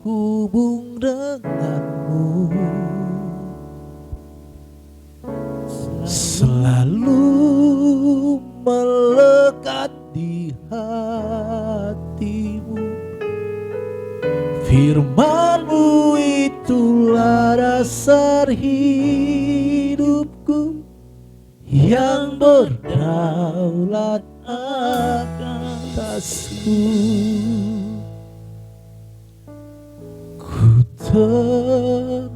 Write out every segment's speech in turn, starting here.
hubung denganmu, selalu melekat di hatimu. Firman-Mu itulah dasar hidupku, yang berdaulat atasku. Ku terhubung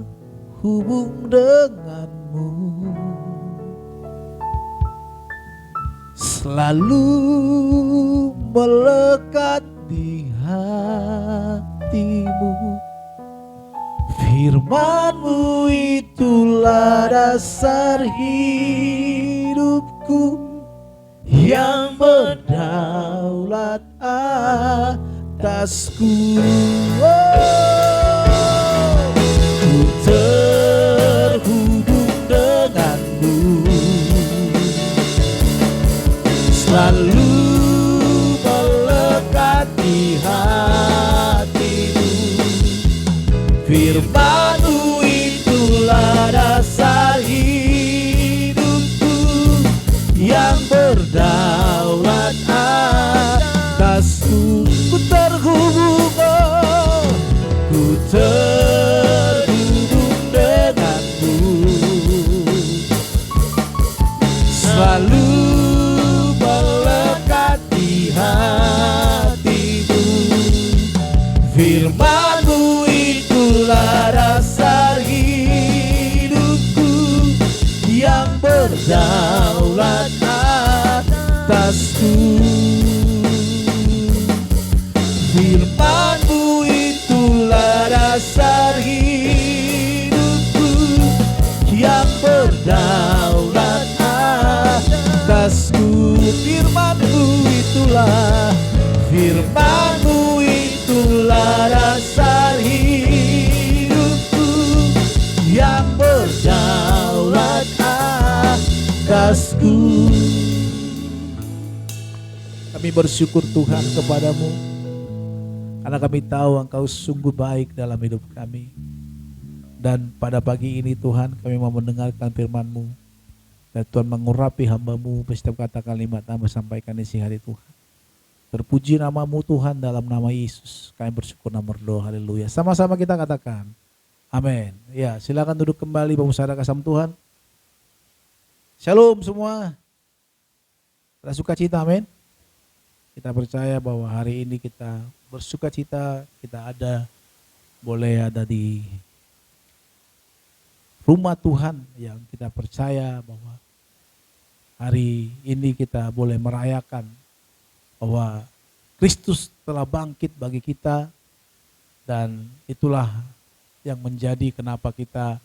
denganmu, selalu melekat di hatimu. Firman-Mu itulah dasar hidupku, yang berdaulat atasku. Ku terhubung denganmu, selalu melekat di hatimu. Firman-Mu itulah dasar hidupku, yang berdaulat atasku. Ku terhubung, ku terhubung denganmu, selalu melekat di hatimu. Firman-Mu itulah dasar hidupku, yang berdaulat atasku. Firman-Mu itulah dasar hidupku, yang berdaulat atasku. Firman-Mu itulah, Firman-Mu itulah dasar hidupku, yang berdaulat atasku. Kami bersyukur Tuhan kepadamu, karena kami tahu Engkau sungguh baik dalam hidup kami. Dan pada pagi ini Tuhan, kami mau mendengarkan firman-Mu, dan Tuhan mengurapi hamba-Mu setiap kata kalimat yang sampaikan isi hari Tuhan. Terpuji nama-Mu Tuhan, dalam nama Yesus kami bersyukur dan berdoa. Haleluya. Sama-sama kita katakan amin. Ya, silakan duduk kembali Bapak Saudara kasih Tuhan. Shalom semua. Kita suka cita, amin. Kita percaya bahwa hari ini kita bersuka cita, kita boleh ada di rumah Tuhan, yang kita percaya bahwa hari ini kita boleh merayakan bahwa Kristus telah bangkit bagi kita, dan itulah yang menjadi kenapa kita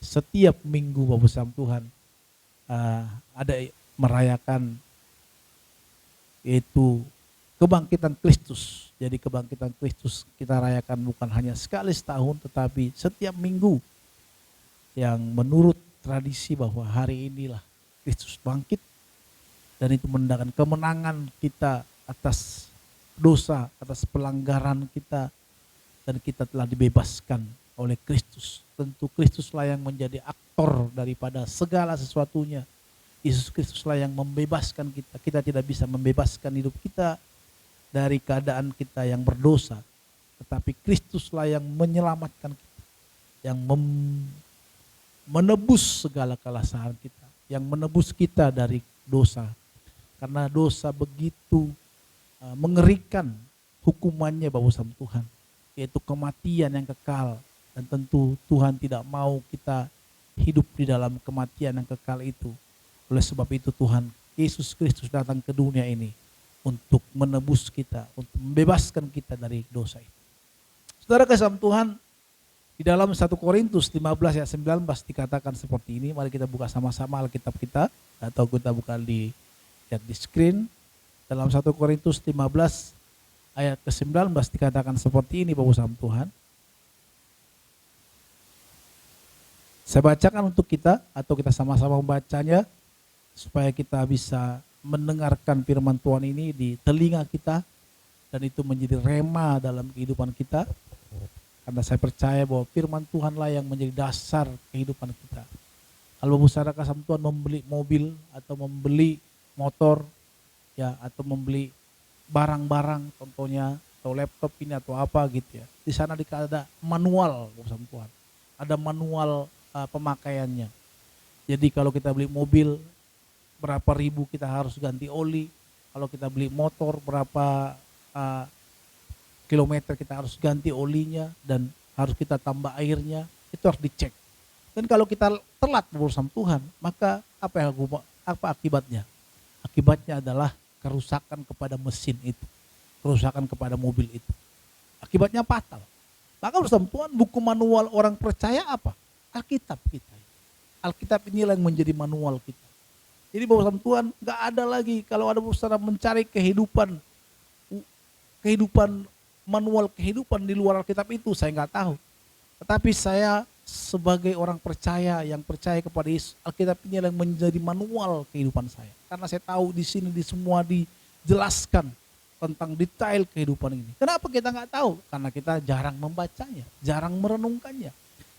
setiap minggu Bapak Sam Tuhan ada merayakan, yaitu kebangkitan Kristus. Jadi kebangkitan Kristus kita rayakan bukan hanya sekali setahun, tetapi setiap minggu, yang menurut tradisi bahwa hari inilah Kristus bangkit, dan itu menandakan kemenangan kita atas dosa, atas pelanggaran kita, dan kita telah dibebaskan oleh Kristus. Tentu Kristuslah yang menjadi aktor daripada segala sesuatunya. Yesus Kristuslah yang membebaskan kita. Kita tidak bisa membebaskan hidup kita dari keadaan kita yang berdosa, tetapi Kristuslah yang menyelamatkan kita, yang menebus segala kesalahan kita, yang menebus kita dari dosa. Karena dosa begitu mengerikan hukumannya Bapak Sam Tuhan, yaitu kematian yang kekal. Dan tentu Tuhan tidak mau kita hidup di dalam kematian yang kekal itu. Oleh sebab itu Tuhan Yesus Kristus datang ke dunia ini untuk menebus kita, untuk membebaskan kita dari dosa itu. Saudara kasih Tuhan, di dalam 1 Korintus 15 ayat 19 dikatakan seperti ini. Mari kita buka sama-sama Alkitab kita, atau kita buka lihat di screen. Dalam 1 Korintus 15 ayat ke-19 dikatakan seperti ini Bapak Sam Tuhan. Saya bacakan untuk kita, atau kita sama-sama membacanya, supaya kita bisa mendengarkan firman Tuhan ini di telinga kita, dan itu menjadi rema dalam kehidupan kita. Karena saya percaya bahwa firman Tuhanlah yang menjadi dasar kehidupan kita. Kalau Bapak kasam Tuhan membeli mobil atau membeli motor, ya, atau membeli barang-barang contohnya atau laptop ini atau apa gitu ya. Di sana ada manual Bapak Tuhan. Ada manual pemakaiannya. Jadi kalau kita beli mobil berapa ribu kita harus ganti oli. Kalau kita beli motor berapa kilometer kita harus ganti olinya dan harus kita tambah airnya. Itu harus dicek. Dan kalau kita telat berurusan Tuhan, maka apa akibatnya? Akibatnya adalah kerusakan kepada mesin itu, kerusakan kepada mobil itu. Akibatnya fatal. Maka bersama Tuhan, buku manual orang percaya apa? Alkitab kita. Alkitab inilah yang menjadi manual kita. Jadi bersama Tuhan gak ada lagi kalau ada saudara mencari kehidupan manual kehidupan di luar Alkitab itu, saya nggak tahu. Tetapi saya sebagai orang percaya yang percaya kepada Yesus, Alkitab ini yang menjadi manual kehidupan saya. Karena saya tahu di sini semua dijelaskan tentang detail kehidupan ini. Kenapa kita nggak tahu? Karena kita jarang membacanya, jarang merenungkannya.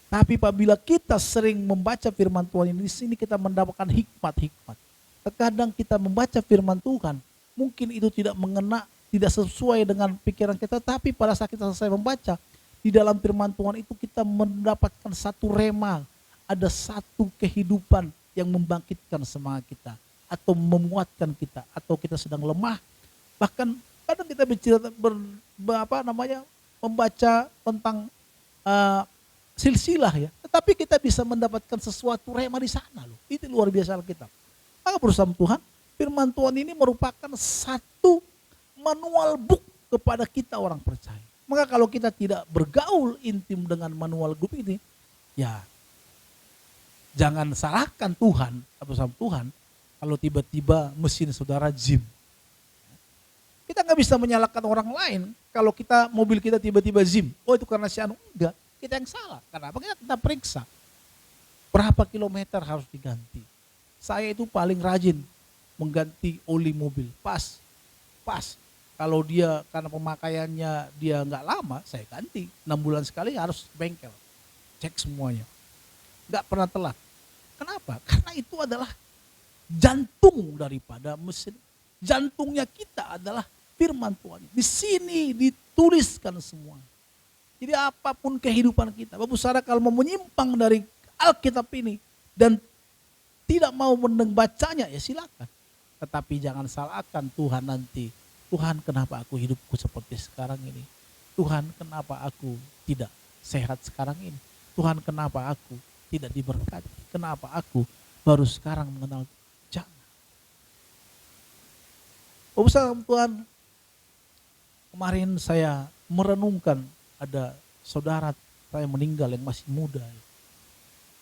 Tapi apabila kita sering membaca firman Tuhan ini, di sini kita mendapatkan hikmat-hikmat. Terkadang kita membaca firman Tuhan, mungkin itu tidak mengena, tidak sesuai dengan pikiran kita, tapi pada saat kita selesai membaca, di dalam firman Tuhan itu kita mendapatkan satu rema, ada satu kehidupan yang membangkitkan semangat kita, atau memuatkan kita, atau kita sedang lemah. Bahkan kadang kita membaca tentang silsilah ya, tetapi kita bisa mendapatkan sesuatu rema di sana loh. Itu luar biasa Alkitab. Maka bersama Tuhan, firman Tuhan ini merupakan satu manual book kepada kita orang percaya. Maka kalau kita tidak bergaul intim dengan manual book ini, ya jangan salahkan Tuhan atau sama Tuhan kalau tiba-tiba mesin saudara jim. Kita nggak bisa menyalahkan orang lain kalau mobil kita tiba-tiba jim. Oh itu karena si anu, enggak. Kita yang salah. Kenapa? Kita periksa berapa kilometer harus diganti. Saya itu paling rajin mengganti oli mobil. Pas. Kalau dia karena pemakaiannya dia nggak lama, saya ganti. 6 bulan sekali harus bengkel. Cek semuanya. Nggak pernah telat. Kenapa? Karena itu adalah jantung daripada mesin. Jantungnya kita adalah firman Tuhan. Di sini dituliskan semua. Jadi apapun kehidupan kita, Bapak Saudara kalau mau menyimpang dari Alkitab ini dan tidak mau membacanya ya silakan. Tetapi jangan salahkan Tuhan nanti. Tuhan kenapa aku hidupku seperti sekarang ini? Tuhan kenapa aku tidak sehat sekarang ini? Tuhan kenapa aku tidak diberkati? Kenapa aku baru sekarang mengenal? Jangan. Bapak Saudara Tuhan, kemarin saya merenungkan ada saudara saya meninggal yang masih muda.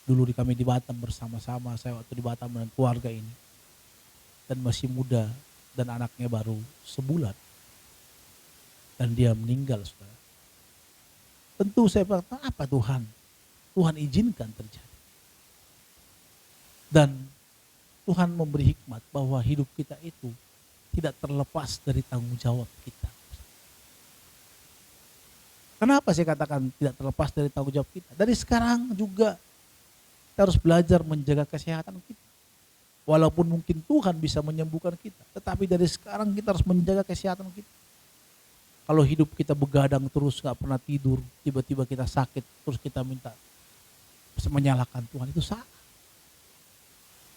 Dulu kami di Batam bersama-sama, saya waktu di Batam dengan keluarga ini. Dan masih muda dan anaknya baru sebulan. Dan dia meninggal saudara. Tentu saya berkata, apa Tuhan? Tuhan izinkan terjadi. Dan Tuhan memberi hikmat bahwa hidup kita itu tidak terlepas dari tanggung jawab kita. Kenapa saya katakan tidak terlepas dari tanggung jawab kita? Dari sekarang juga kita harus belajar menjaga kesehatan kita. Walaupun mungkin Tuhan bisa menyembuhkan kita, tetapi dari sekarang kita harus menjaga kesehatan kita. Kalau hidup kita begadang terus, gak pernah tidur, tiba-tiba kita sakit, terus kita minta menyalahkan Tuhan, itu salah.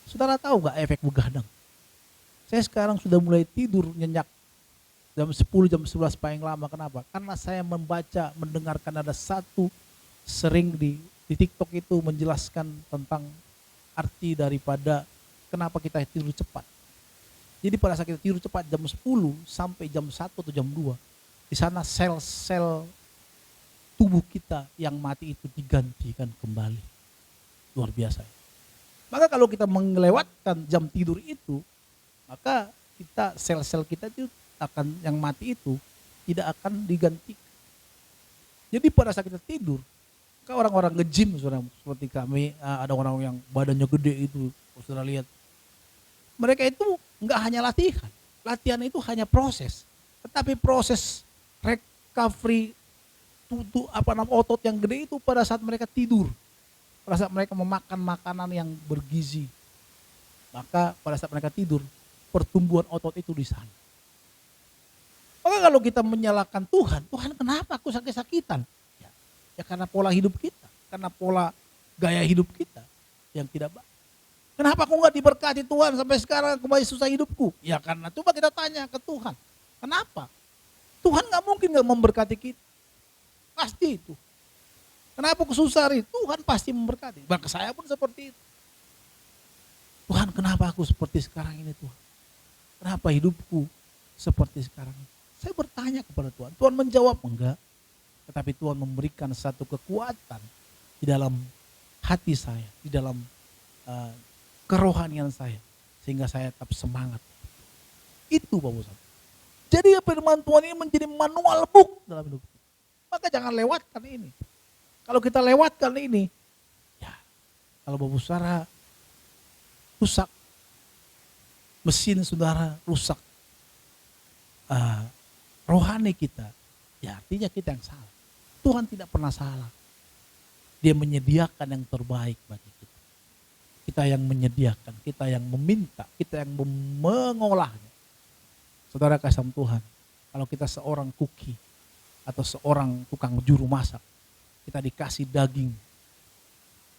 Saudara tahu gak efek begadang? Saya sekarang sudah mulai tidur nyenyak. Jam 10, jam 11 paling lama. Kenapa? Karena saya mendengarkan ada satu sering di TikTok itu menjelaskan tentang arti daripada kenapa kita tidur cepat. Jadi pada saat kita tidur cepat jam 10 sampai jam 1 atau jam 2, di sana sel-sel tubuh kita yang mati itu digantikan kembali. Luar biasa. Maka kalau kita melewatkan jam tidur itu, maka sel-sel kita itu yang mati itu tidak akan digantikan. Jadi pada saat kita tidur, kalau orang-orang nge-gym seperti kami, ada orang yang badannya gede itu, saudara lihat. Mereka itu enggak hanya latihan itu hanya proses. Tetapi proses recovery otot yang gede itu pada saat mereka tidur. Pada saat mereka memakan makanan yang bergizi. Maka pada saat mereka tidur, pertumbuhan otot itu di sana. Maka kalau kita menyalahkan Tuhan, Tuhan kenapa aku sakit-sakitan? Ya karena pola hidup kita, karena pola gaya hidup kita yang tidak baik. Kenapa aku nggak diberkati Tuhan sampai sekarang aku masih susah hidupku? Ya karena coba kita tanya ke Tuhan, kenapa? Tuhan nggak mungkin nggak memberkati kita, pasti itu. Kenapa aku susah ini? Tuhan pasti memberkati. Bahkan saya pun seperti itu. Tuhan kenapa aku seperti sekarang ini Tuhan? Kenapa hidupku seperti sekarang ini? Saya bertanya kepada Tuhan. Tuhan menjawab enggak. Tetapi Tuhan memberikan satu kekuatan di dalam hati saya. Di dalam kerohanian saya. Sehingga saya tetap semangat. Itu Bapak Ibu. Jadi firman Tuhan ini menjadi manual book dalam hidup. Maka jangan lewatkan ini. Kalau kita lewatkan ini. Ya kalau Bapak Saudara rusak. Mesin saudara rusak. Rohani kita, ya artinya kita yang salah. Tuhan tidak pernah salah. Dia menyediakan yang terbaik bagi kita. Kita yang menyediakan, kita yang meminta, kita yang mengolahnya. Saudara kasih Tuhan, kalau kita seorang kuki atau seorang tukang juru masak, kita dikasih daging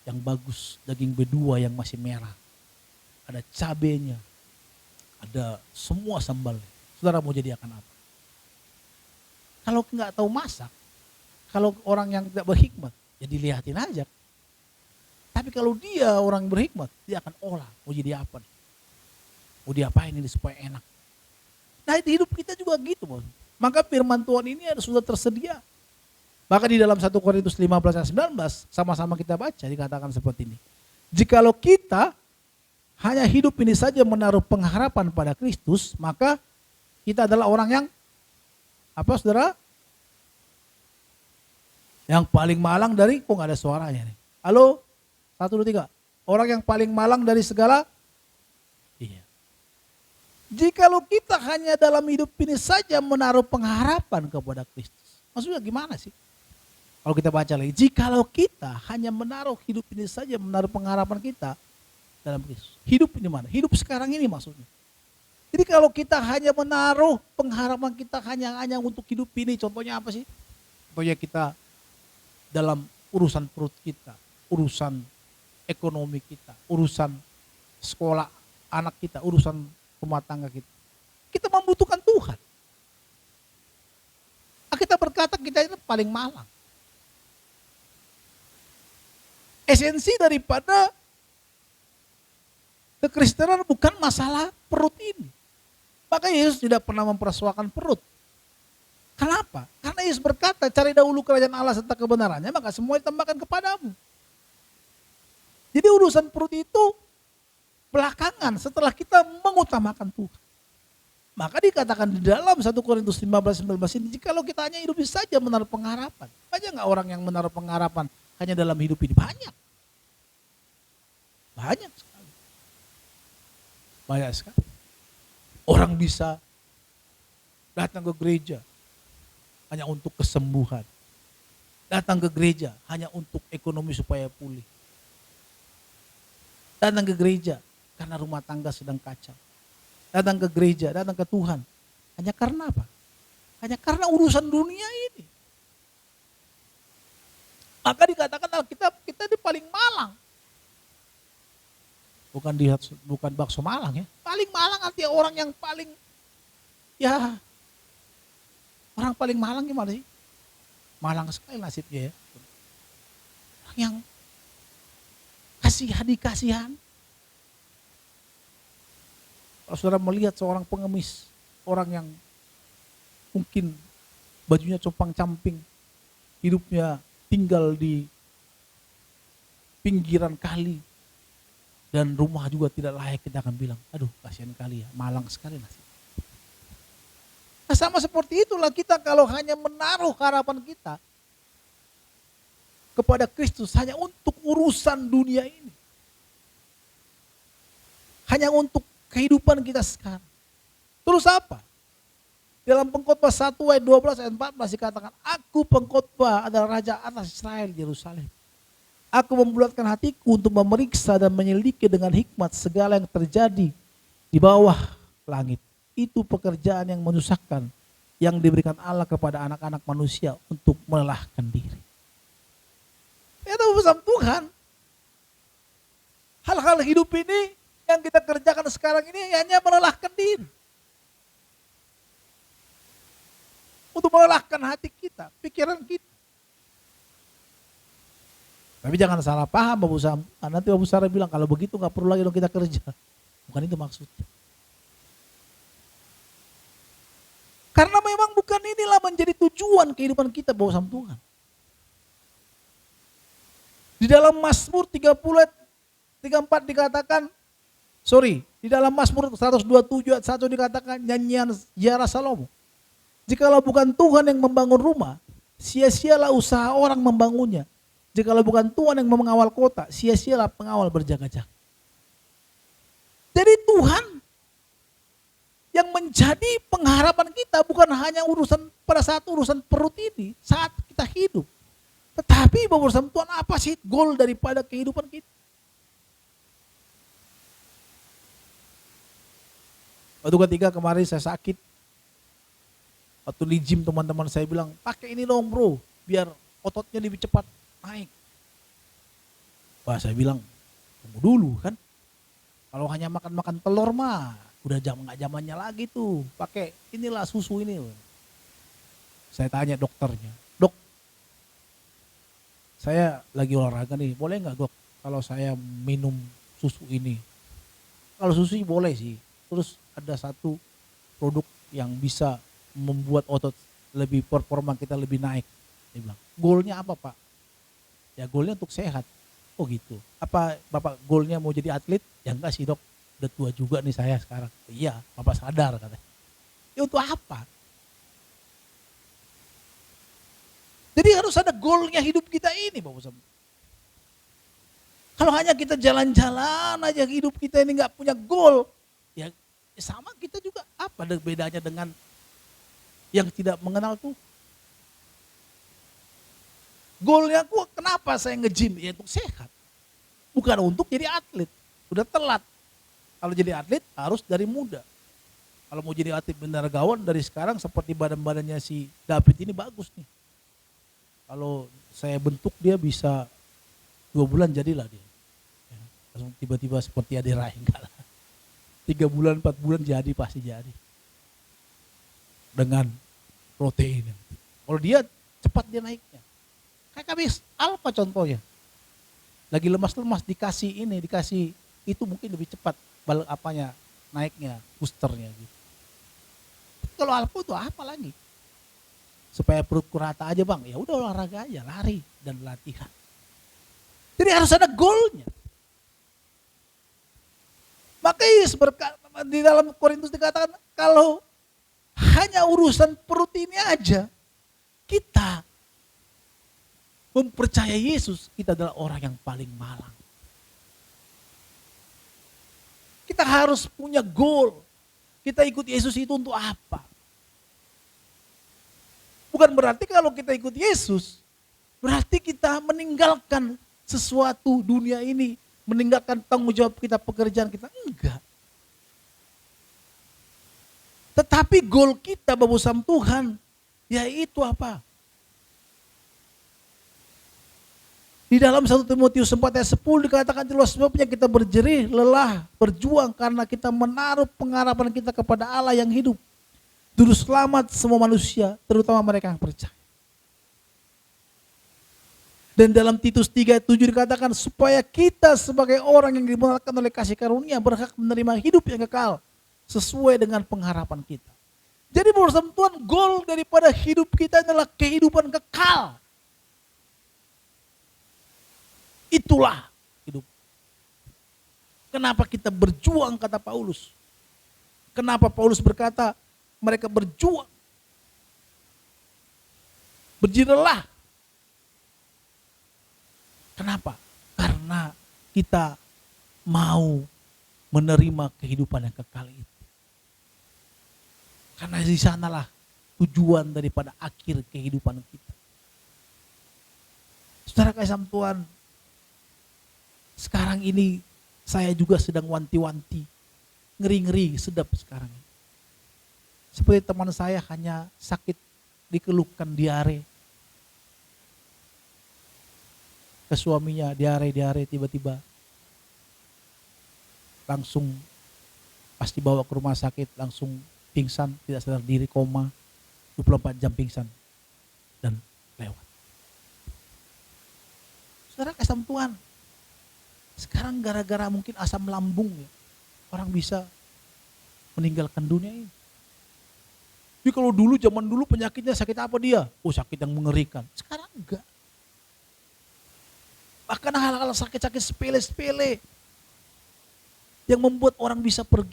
yang bagus, daging B2 yang masih merah. Ada cabenya, ada semua sambalnya. Saudara mau jadi akan apa? Kalau nggak tahu masak, kalau orang yang tidak berhikmat, ya dilihatin aja. Tapi kalau dia orang berhikmat, dia akan olah. Mau jadi apa nih? Mau diapain ini supaya enak? Nah di hidup kita juga gitu, bos. Maka firman Tuhan ini sudah tersedia. Bahkan di dalam 1 Korintus 15 ayat 19, sama-sama kita baca, dikatakan seperti ini. Jikalau kita hanya hidup ini saja menaruh pengharapan pada Kristus, maka kita adalah orang yang apa saudara? Yang paling malang dari, kok gak ada suaranya nih. Halo? 1, 2, 3. Orang yang paling malang dari segala? Iya. Jikalau kita hanya dalam hidup ini saja menaruh pengharapan kepada Kristus. Maksudnya gimana sih? Kalau kita baca lagi. Jikalau kita hanya menaruh hidup ini saja, menaruh pengharapan kita dalam Kristus. Hidup ini mana? Hidup sekarang ini maksudnya. Jadi kalau kita hanya menaruh pengharapan kita hanya untuk hidup ini, contohnya apa sih? Contohnya kita dalam urusan perut kita, urusan ekonomi kita, urusan sekolah anak kita, urusan rumah tangga kita. Kita membutuhkan Tuhan. Kita berkata kita ini paling malang. Esensi daripada kekristenan bukan masalah perut ini. Maka Yesus tidak pernah mempersoalkan perut. Kenapa? Karena Yesus berkata, cari dahulu kerajaan Allah serta kebenarannya, maka semua ditambahkan kepadamu. Jadi urusan perut itu belakangan setelah kita mengutamakan Tuhan. Maka dikatakan di dalam 1 Korintus 15-19 ini, jikalau kita hanya hidup ini saja menaruh pengharapan. Banyak gak orang yang menaruh pengharapan hanya dalam hidup ini? Banyak. Banyak sekali. Banyak sekali. Orang bisa datang ke gereja hanya untuk kesembuhan. Datang ke gereja hanya untuk ekonomi supaya pulih. Datang ke gereja karena rumah tangga sedang kacau. Datang ke gereja, datang ke Tuhan. Hanya karena apa? Hanya karena urusan dunia ini. Maka dikatakan Alkitab kita ini paling malang. Bukan bakso malang ya. Paling malang artinya orang yang paling, ya orang paling malang gimana sih? Malang sekali nasibnya ya. Orang yang kasihan. Kalau saudara melihat seorang pengemis, orang yang mungkin bajunya compang-camping, hidupnya tinggal di pinggiran kali, dan rumah juga tidak layak, kita akan bilang, aduh kasihan kali ya, malang sekali nasib. Nah sama seperti itulah kita kalau hanya menaruh harapan kita kepada Kristus hanya untuk urusan dunia ini. Hanya untuk kehidupan kita sekarang. Terus apa? Dalam Pengkhotbah 1 ayat 12 ayat 14 dikatakan, aku pengkhotbah adalah raja atas Israel di Yerusalem. Aku membulatkan hatiku untuk memeriksa dan menyelidiki dengan hikmat segala yang terjadi di bawah langit. Itu pekerjaan yang menyusahkan yang diberikan Allah kepada anak-anak manusia untuk melelahkan diri. Itu pesan Tuhan. Hal-hal hidup ini yang kita kerjakan sekarang ini hanya melelahkan diri. Untuk melelahkan hati kita, pikiran kita. Tapi jangan salah paham Bapak Sam. Nanti Bapak Sarah bilang kalau begitu gak perlu lagi dong kita kerja. Bukan itu maksudnya. Karena memang bukan inilah menjadi tujuan kehidupan kita Bapak Sam Tuhan. Di dalam Mazmur 30 ayat 34 dikatakan, di dalam Mazmur 127 ayat 1 dikatakan nyanyian ziarah Salomo. Jikalau bukan Tuhan yang membangun rumah, sia-sialah usaha orang membangunnya. Jikalau bukan Tuhan yang mengawal kota, sia-sialah pengawal berjaga-jaga. Jadi Tuhan yang menjadi pengharapan kita bukan hanya pada saat urusan perut ini, saat kita hidup. Tetapi bersama Tuhan, apa sih goal daripada kehidupan kita? Waktu ketiga kemarin saya sakit. Waktu di gym teman-teman saya bilang, pakai ini dong bro, biar ototnya lebih cepat naik. Wah saya bilang, tunggu dulu kan. Kalau hanya makan-makan telur mah, udah nggak zamannya lagi tuh. Pakai inilah susu ini. Saya tanya dokternya, dok, saya lagi olahraga nih, boleh nggak dok kalau saya minum susu ini? Kalau susu boleh sih. Terus ada satu produk yang bisa membuat otot lebih, performa kita lebih naik. Dia bilang, goalnya apa pak? Ya goalnya untuk sehat. Oh gitu. Apa bapak goalnya mau jadi atlet? Ya enggak sih dok, udah tua juga nih saya sekarang. Iya, bapak sadar katanya. Ya untuk apa? Jadi harus ada goalnya hidup kita ini bapak. Kalau hanya kita jalan-jalan aja hidup kita ini nggak punya goal, ya sama kita juga. Apa bedanya dengan yang tidak mengenal tuh? Goalnya kenapa saya nge-gym? Ya untuk sehat. Bukan untuk jadi atlet. Udah telat. Kalau jadi atlet harus dari muda. Kalau mau jadi atlet binaragawan dari sekarang seperti badan-badannya si David ini bagus nih. Kalau saya bentuk dia bisa 2 bulan jadilah dia. Ya, langsung tiba-tiba seperti Adera enggak lah. 3 bulan 4 bulan jadi pasti jadi. Dengan protein. Kalau dia cepat dia naiknya. Kayak habis Alfa contohnya. Lagi lemas-lemas dikasih itu mungkin lebih cepat naiknya, boosternya gitu. Kalau Alfa itu apa lagi? Supaya perutku rata aja bang, ya udah olahraga aja, lari dan latihan. Jadi harus ada goalnya. Makanya di dalam Korintus dikatakan kalau hanya urusan perut ini aja, kita mempercayai Yesus, kita adalah orang yang paling malang. Kita harus punya goal. Kita ikut Yesus itu untuk apa? Bukan berarti kalau kita ikut Yesus, berarti kita meninggalkan sesuatu dunia ini, meninggalkan tanggung jawab kita, pekerjaan kita. Enggak. Tetapi goal kita Bapak Sam Tuhan, yaitu apa? Di dalam 1 Timotius 4 ayat 10 dikatakan jelas sebabnya kita berjerih, lelah, berjuang karena kita menaruh pengharapan kita kepada Allah yang hidup. Juru selamat semua manusia, terutama mereka yang percaya. Dan dalam Titus 3 ayat 7 dikatakan supaya kita sebagai orang yang dibenarkan oleh kasih karunia berhak menerima hidup yang kekal sesuai dengan pengharapan kita. Jadi bersama Tuhan, goal daripada hidup kita adalah kehidupan kekal. Itulah hidup. Kenapa kita berjuang kata Paulus? Kenapa Paulus berkata mereka berjuang? Berjiralah. Kenapa? Karena kita mau menerima kehidupan yang kekal itu. Karena di sanalah tujuan daripada akhir kehidupan kita. Saudara kasih Tuhan, sekarang ini saya juga sedang wanti-wanti, ngeri-ngeri sedap sekarang. Seperti teman saya hanya sakit dikeluhkan diare. Ke suaminya diare tiba-tiba langsung pas dibawa ke rumah sakit langsung pingsan, tidak sadar diri, koma, 24 jam pingsan dan lewat. Saudara kasih Tuhan, sekarang gara-gara mungkin asam lambung ya, orang bisa meninggalkan dunia ini. Jadi kalau dulu, zaman dulu penyakitnya sakit apa dia? Oh, sakit yang mengerikan. Sekarang enggak. Bahkan hal-hal sakit-sakit sepele-sepele yang membuat orang bisa pergi.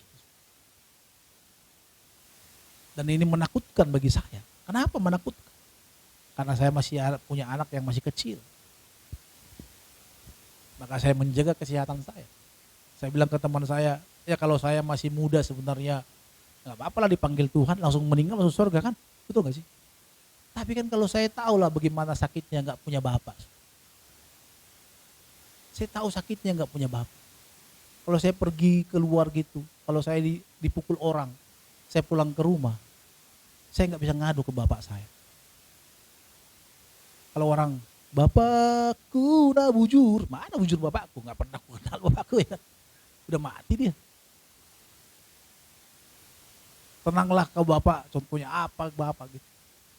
Dan ini menakutkan bagi saya. Kenapa menakutkan? Karena saya masih punya anak yang masih kecil. Maka saya menjaga kesehatan saya. Saya bilang ke teman saya, ya kalau saya masih muda sebenarnya nggak apa-apa lah dipanggil Tuhan, langsung meninggal masuk surga kan? Betul gak sih? Tapi kan kalau saya tahu lah bagaimana sakitnya nggak punya bapak. Saya tahu sakitnya nggak punya bapak. Kalau saya pergi keluar gitu, kalau saya dipukul orang, saya pulang ke rumah, saya nggak bisa ngadu ke bapak saya. Kalau orang, bapakku udah bujur, mana bujur bapakku? Nggak pernah kenal bapakku ya, udah mati dia. Tenanglah kau bapak, contohnya apa bapak gitu.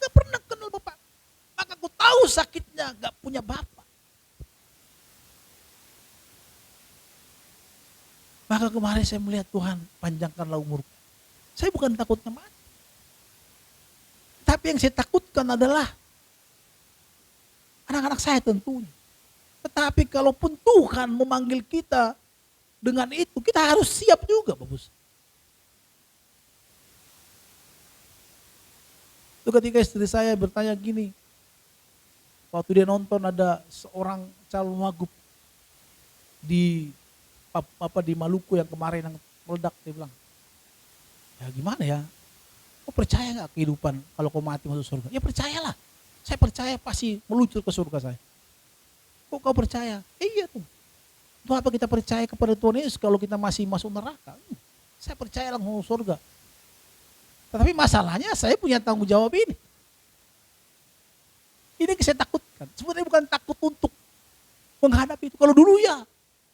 Nggak pernah kenal bapak, maka aku tahu sakitnya nggak punya bapak. Maka kemarin saya melihat Tuhan panjangkanlah umurku. Saya bukan takutnya mati. Tapi yang saya takutkan adalah anak-anak saya tentunya. Tetapi kalaupun Tuhan memanggil kita dengan itu, kita harus siap juga Bapak Bos. Itu ketika istri saya bertanya gini, waktu dia nonton ada seorang calon wagub di Maluku yang kemarin yang meledak, dia bilang, ya gimana ya, kau percaya gak kehidupan kalau kau mati masuk surga? Ya percayalah, saya percaya pasti meluncur ke surga saya. Kok kau percaya? Iya tuh. Untuk apa kita percaya kepada Tuhan Yesus kalau kita masih masuk neraka? Saya percaya langsung masuk surga. Tetapi masalahnya saya punya tanggung jawab ini. Ini yang saya takutkan. Sebenarnya bukan takut untuk menghadapi itu. Kalau dulu ya,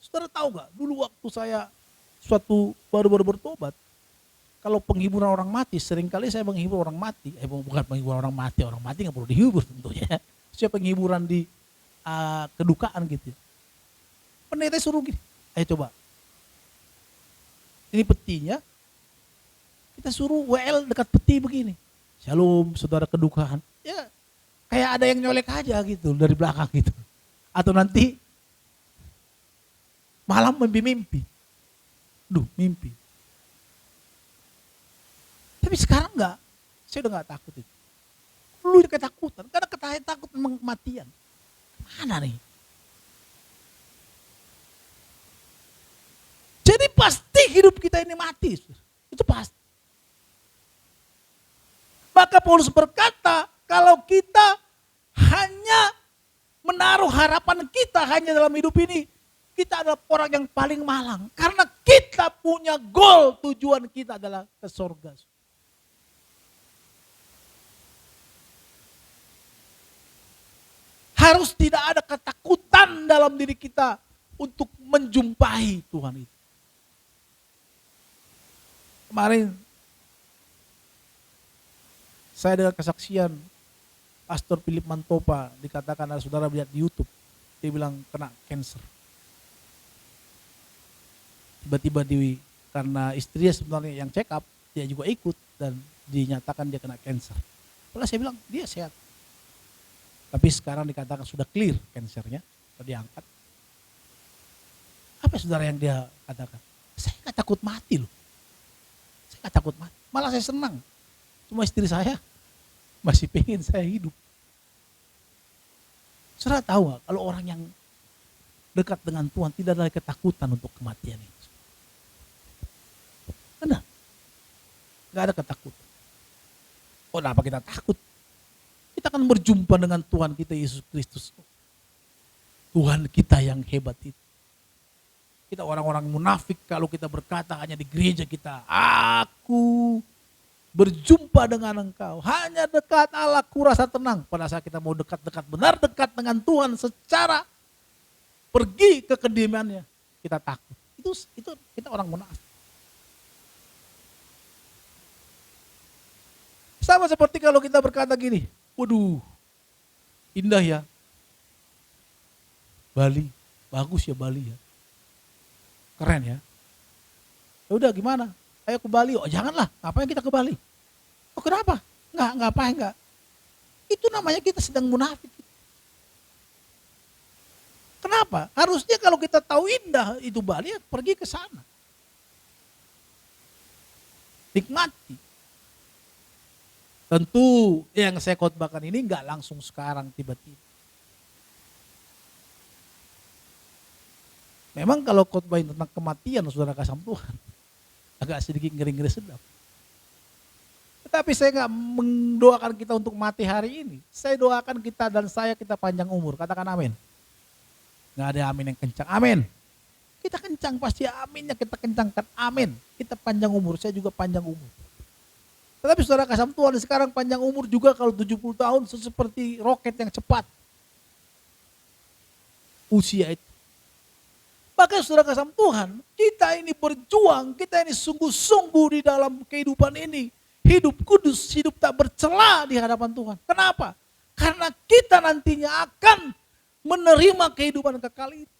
saudara tahu gak? Dulu waktu saya baru-baru bertobat, kalau penghiburan orang mati, seringkali saya menghibur orang mati. Bukan penghiburan orang mati gak perlu dihibur tentunya. Saya penghiburan di kedukaan gitu. Pendeta suruh gini, ayo coba. Ini petinya, kita suruh WL dekat peti begini. Shalom saudara kedukaan. Ya kayak ada yang nyolek aja gitu dari belakang gitu. Atau nanti malam mimpi-mimpi. Mimpi. Tapi sekarang enggak, saya udah enggak takut itu. Dulu ketakutan, karena takut memang kematian. Mana nih? Jadi pasti hidup kita ini mati. Itu pasti. Maka Paulus berkata, kalau kita hanya menaruh harapan kita hanya dalam hidup ini, kita adalah orang yang paling malang. Karena kita punya goal, tujuan kita adalah ke surga. Harus tidak ada ketakutan dalam diri kita untuk menjumpai Tuhan itu. Kemarin saya dengar kesaksian Pastor Philip Mantopa, dikatakan ada saudara lihat di YouTube, dia bilang kena cancer. Tiba-tiba karena istrinya sebenarnya yang check up, dia juga ikut dan dinyatakan dia kena cancer. Padahal saya bilang dia sehat. Tapi sekarang dikatakan sudah clear cancernya, sudah diangkat. Apa saudara yang dia katakan? Saya gak takut mati loh. Saya gak takut mati, malah saya senang. Cuma istri saya masih pengen saya hidup. Saudara tahu gak, kalau orang yang dekat dengan Tuhan tidak ada ketakutan untuk kematian itu. Benar. Gak ada ketakutan. Kenapa kita takut? Kita akan berjumpa dengan Tuhan kita Yesus Kristus. Tuhan kita yang hebat itu. Kita orang-orang munafik kalau kita berkata hanya di gereja kita, aku berjumpa dengan engkau, hanya dekat Allah ku rasa tenang. Pada saat kita mau dekat-dekat, benar dekat dengan Tuhan secara pergi ke kediamannya, kita takut. Itu kita orang munafik. Sama seperti kalau kita berkata gini, waduh, indah ya Bali, bagus ya Bali ya, keren ya. Ya udah gimana? Ayo ke Bali. Oh janganlah, ngapain kita ke Bali? Oh kenapa? Ngapain enggak? Itu namanya kita sedang munafik. Kenapa? Harusnya kalau kita tahu indah itu Bali, ya pergi ke sana. Nikmati. Tentu yang saya khotbahkan ini enggak langsung sekarang tiba-tiba. Memang kalau khotbahin tentang kematian saudara kasih Tuhan, agak sedikit ngeri-ngeri sedap. Tetapi saya enggak mendoakan kita untuk mati hari ini. Saya doakan kita dan kita panjang umur. Katakan amin. Nggak ada amin yang kencang. Amin. Kita kencang pasti aminnya kita kencangkan. Amin. Kita panjang umur. Saya juga panjang umur. Tetapi saudara kasih Tuhan sekarang panjang umur juga kalau 70 tahun seperti roket yang cepat. Usia itu. Maka saudara kasih Tuhan, kita ini berjuang, kita ini sungguh-sungguh di dalam kehidupan ini. Hidup kudus, hidup tak bercela di hadapan Tuhan. Kenapa? Karena kita nantinya akan menerima kehidupan kekal itu.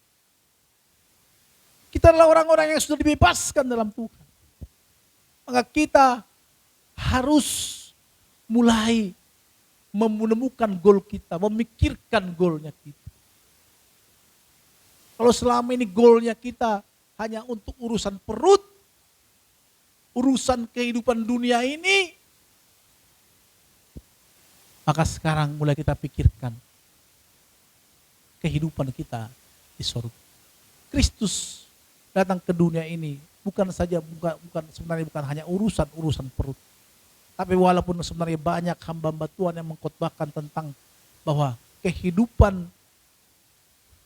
Kita adalah orang-orang yang sudah dibebaskan dalam Tuhan. Maka kita harus mulai menemukan goal kita, memikirkan goalnya kita. Kalau selama ini goalnya kita hanya untuk urusan perut, urusan kehidupan dunia ini, maka sekarang mulai kita pikirkan kehidupan kita di surga. Kristus datang ke dunia ini bukan sebenarnya bukan hanya urusan perut. Tapi walaupun sebenarnya banyak hamba-hamba Tuhan yang mengkhotbahkan tentang bahwa kehidupan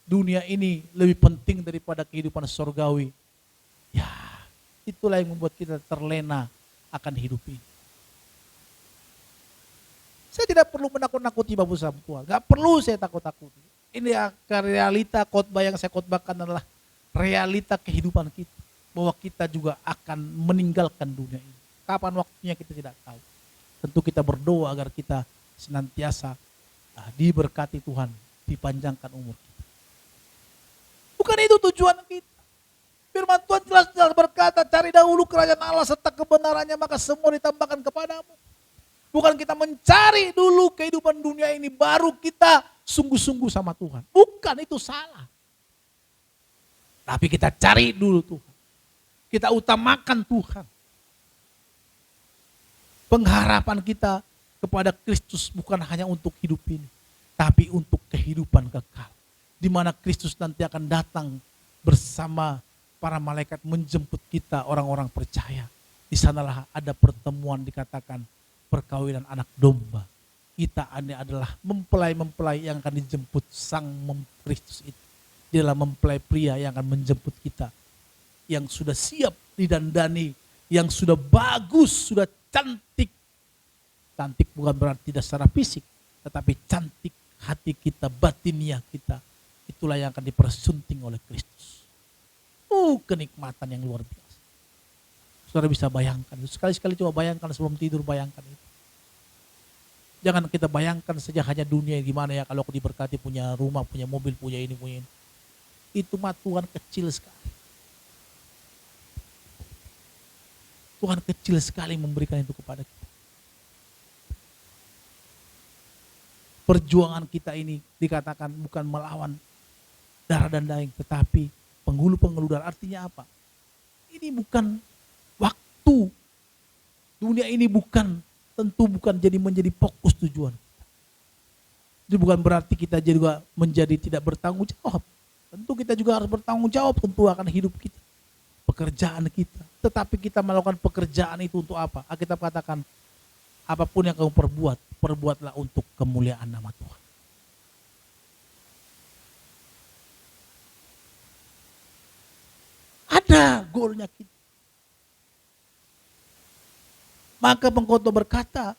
dunia ini lebih penting daripada kehidupan surgawi. Ya, itulah yang membuat kita terlena akan hidup ini. Saya tidak perlu menakut-nakuti Bapak Ibu Tuhan. Gak perlu saya takut-takuti. Ini realita khotbah yang saya khotbahkan adalah realita kehidupan kita. Bahwa kita juga akan meninggalkan dunia ini. Kapan waktunya kita tidak tahu. Tentu kita berdoa agar kita senantiasa diberkati Tuhan, dipanjangkan umur kita. Bukan itu tujuan kita. Firman Tuhan jelas-jelas berkata, cari dahulu kerajaan Allah serta kebenarannya, maka semua ditambahkan kepadamu. Bukan kita mencari dulu kehidupan dunia ini, baru kita sungguh-sungguh sama Tuhan. Bukan, itu salah. Tapi kita cari dulu Tuhan. Kita utamakan Tuhan. Pengharapan kita kepada Kristus bukan hanya untuk hidup ini, tapi untuk kehidupan kekal. Di mana Kristus nanti akan datang bersama para malaikat menjemput kita orang-orang percaya. Di sanalah ada pertemuan dikatakan perkawinan anak domba. Kita ini adalah mempelai-mempelai yang akan dijemput sang Kristus itu. Dia adalah mempelai pria yang akan menjemput kita. Yang sudah siap didandani, yang sudah bagus, sudah cantik. Cantik bukan berarti tidak secara fisik, tetapi cantik hati kita, batinia kita. Itulah yang akan dipersunting oleh Kristus. Kenikmatan yang luar biasa. Saudara bisa bayangkan, sekali-sekali coba bayangkan sebelum tidur, bayangkan itu. Jangan kita bayangkan saja hanya dunia gimana ya kalau aku diberkati punya rumah, punya mobil, punya ini, punya ini. Itu mah Tuhan kecil sekali. Tuhan kecil sekali memberikan itu kepada kita. Perjuangan kita ini dikatakan bukan melawan darah dan daging, tetapi penghulu-penghulu darah. Artinya apa? Ini bukan waktu. Dunia ini tentu bukan menjadi fokus tujuan. Itu bukan berarti kita juga menjadi tidak bertanggung jawab. Tentu kita juga harus bertanggung jawab tentu akan hidup kita. Pekerjaan kita. Tetapi kita melakukan pekerjaan itu untuk apa? Alkitab katakan apapun yang kamu perbuat, perbuatlah untuk kemuliaan nama Tuhan. Ada goalnya kita. Maka pengkhotbah berkata,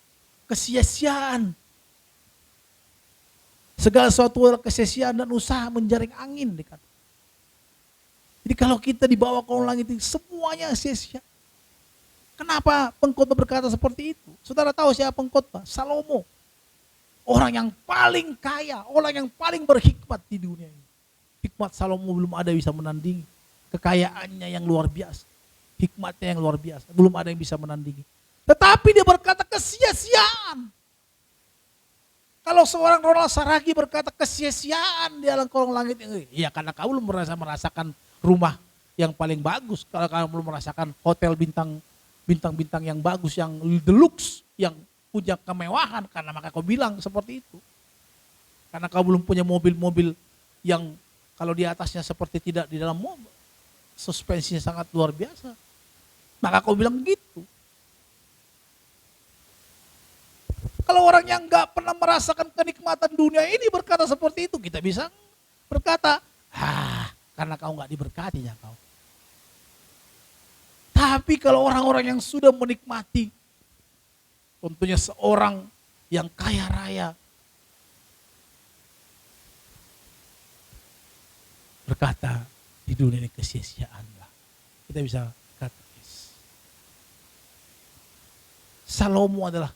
kesia-siaan. Segala sesuatu adalah kesia-siaan dan usaha menjaring angin. Dikata. Jadi kalau kita dibawa ke langit itu semuanya sia-sia. Kenapa pengkhotbah berkata seperti itu? Saudara tahu siapa pengkhotbah? Salomo. Orang yang paling kaya, orang yang paling berhikmat di dunia ini. Hikmat Salomo belum ada yang bisa menandingi. Kekayaannya yang luar biasa. Hikmatnya yang luar biasa. Belum ada yang bisa menandingi. Tetapi dia berkata kesia-siaan. Kalau seorang Ronald Saragi berkata kesia-siaan di alam kolong langit ini. Ya karena kamu belum merasakan rumah yang paling bagus. Kalau kamu belum merasakan hotel bintang-bintang yang bagus, yang deluxe, yang punya kemewahan. Karena maka kau bilang seperti itu. Karena kau belum punya mobil-mobil yang kalau di atasnya seperti tidak di dalam mobil. Suspensinya sangat luar biasa. Maka kau bilang gitu. Kalau orang yang gak pernah merasakan kenikmatan dunia ini berkata seperti itu, kita bisa berkata, karena kau gak diberkatinya kau. Tapi kalau orang-orang yang sudah menikmati, tentunya seorang yang kaya raya, berkata di dunia ini kesia-siaan lah. Kita bisa kata, Salomo adalah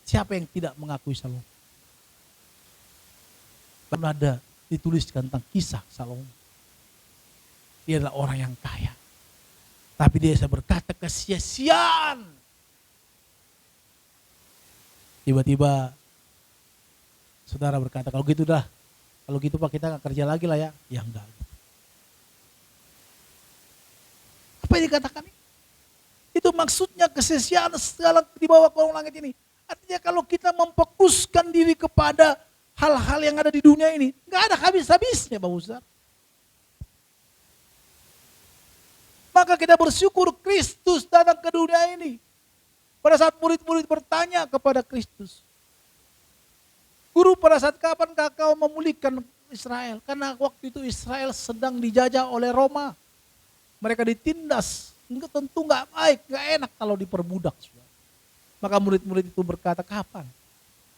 siapa yang tidak mengakui Salomo? Karena ada dituliskan tentang kisah Salomo. Dia adalah orang yang kaya. Tapi dia bisa berkata kesia-siaan. Tiba-tiba saudara berkata, kalau gitu dah. Kalau gitu Pak kita gak kerja lagi lah ya. Ya enggak. Apa yang dikatakan ini? Itu maksudnya kesia-siaan segala di bawah kolong langit ini. Artinya kalau kita memfokuskan diri kepada hal-hal yang ada di dunia ini, nggak ada habis-habisnya Bapak Ustaz. Maka kita bersyukur Kristus datang ke dunia ini. Pada saat murid-murid bertanya kepada Kristus, Guru pada saat kapankah kau memulihkan Israel? Karena waktu itu Israel sedang dijajah oleh Roma. Mereka ditindas, tentu nggak baik, nggak enak kalau diperbudak. Maka murid-murid itu berkata, kapan?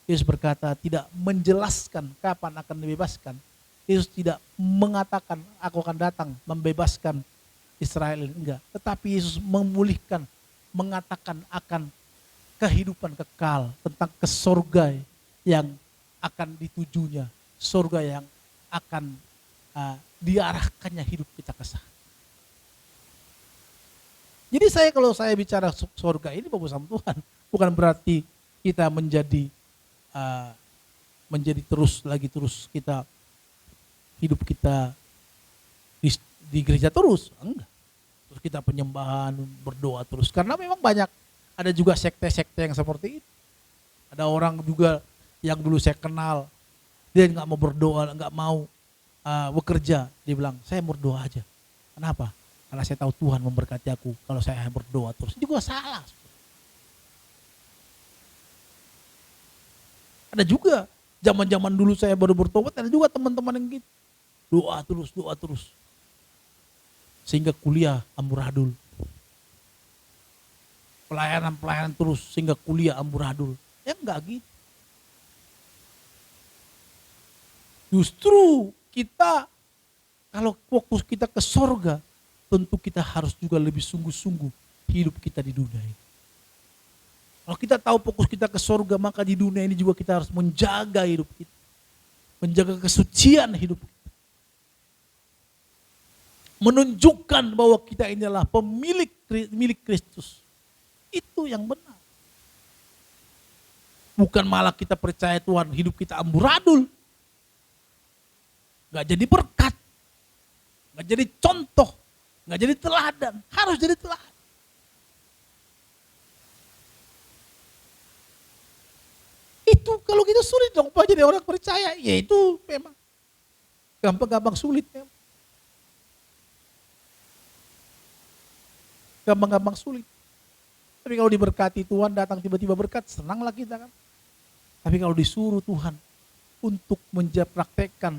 Yesus berkata, tidak menjelaskan kapan akan dibebaskan. Yesus tidak mengatakan, aku akan datang membebaskan Israel ini. Enggak. Tetapi Yesus memulihkan, mengatakan akan kehidupan kekal, tentang ke surga yang akan ditujunya. Surga yang akan diarahkannya hidup kita ke sana. Jadi kalau saya bicara surga ini Bapak sama Tuhan, bukan berarti kita menjadi terus kita hidup kita di gereja terus, enggak. Terus kita penyembahan, berdoa terus. Karena memang banyak, ada juga sekte-sekte yang seperti itu. Ada orang juga yang dulu saya kenal, dia nggak mau berdoa, nggak mau bekerja, dia bilang saya berdoa aja. Kenapa? Karena saya tahu Tuhan memberkati aku kalau saya berdoa terus. Itu juga salah. Ada juga zaman-zaman dulu saya baru bertobat, ada juga teman-teman yang gitu. Doa terus. Sehingga kuliah amburadul. Pelayanan terus sehingga kuliah amburadul. Ya enggak gitu. Justru kita kalau fokus kita ke sorga, tentu kita harus juga lebih sungguh-sungguh hidup kita di dunia ini. Kalau kita tahu fokus kita ke sorga, maka di dunia ini juga kita harus menjaga hidup kita. Menjaga kesucian hidup kita. Menunjukkan bahwa kita ini adalah milik Kristus. Itu yang benar. Bukan malah kita percaya Tuhan hidup kita amburadul. Gak jadi berkat. Gak jadi contoh. Gak jadi teladan. Harus jadi teladan. Itu kalau gitu sulit dong Pak jadi orang percaya. Ya itu memang gampang-gampang sulit memang. Gampang-gampang sulit. Tapi kalau diberkati Tuhan datang tiba-tiba berkat, senanglah kita kan. Tapi kalau disuruh Tuhan untuk praktekkan,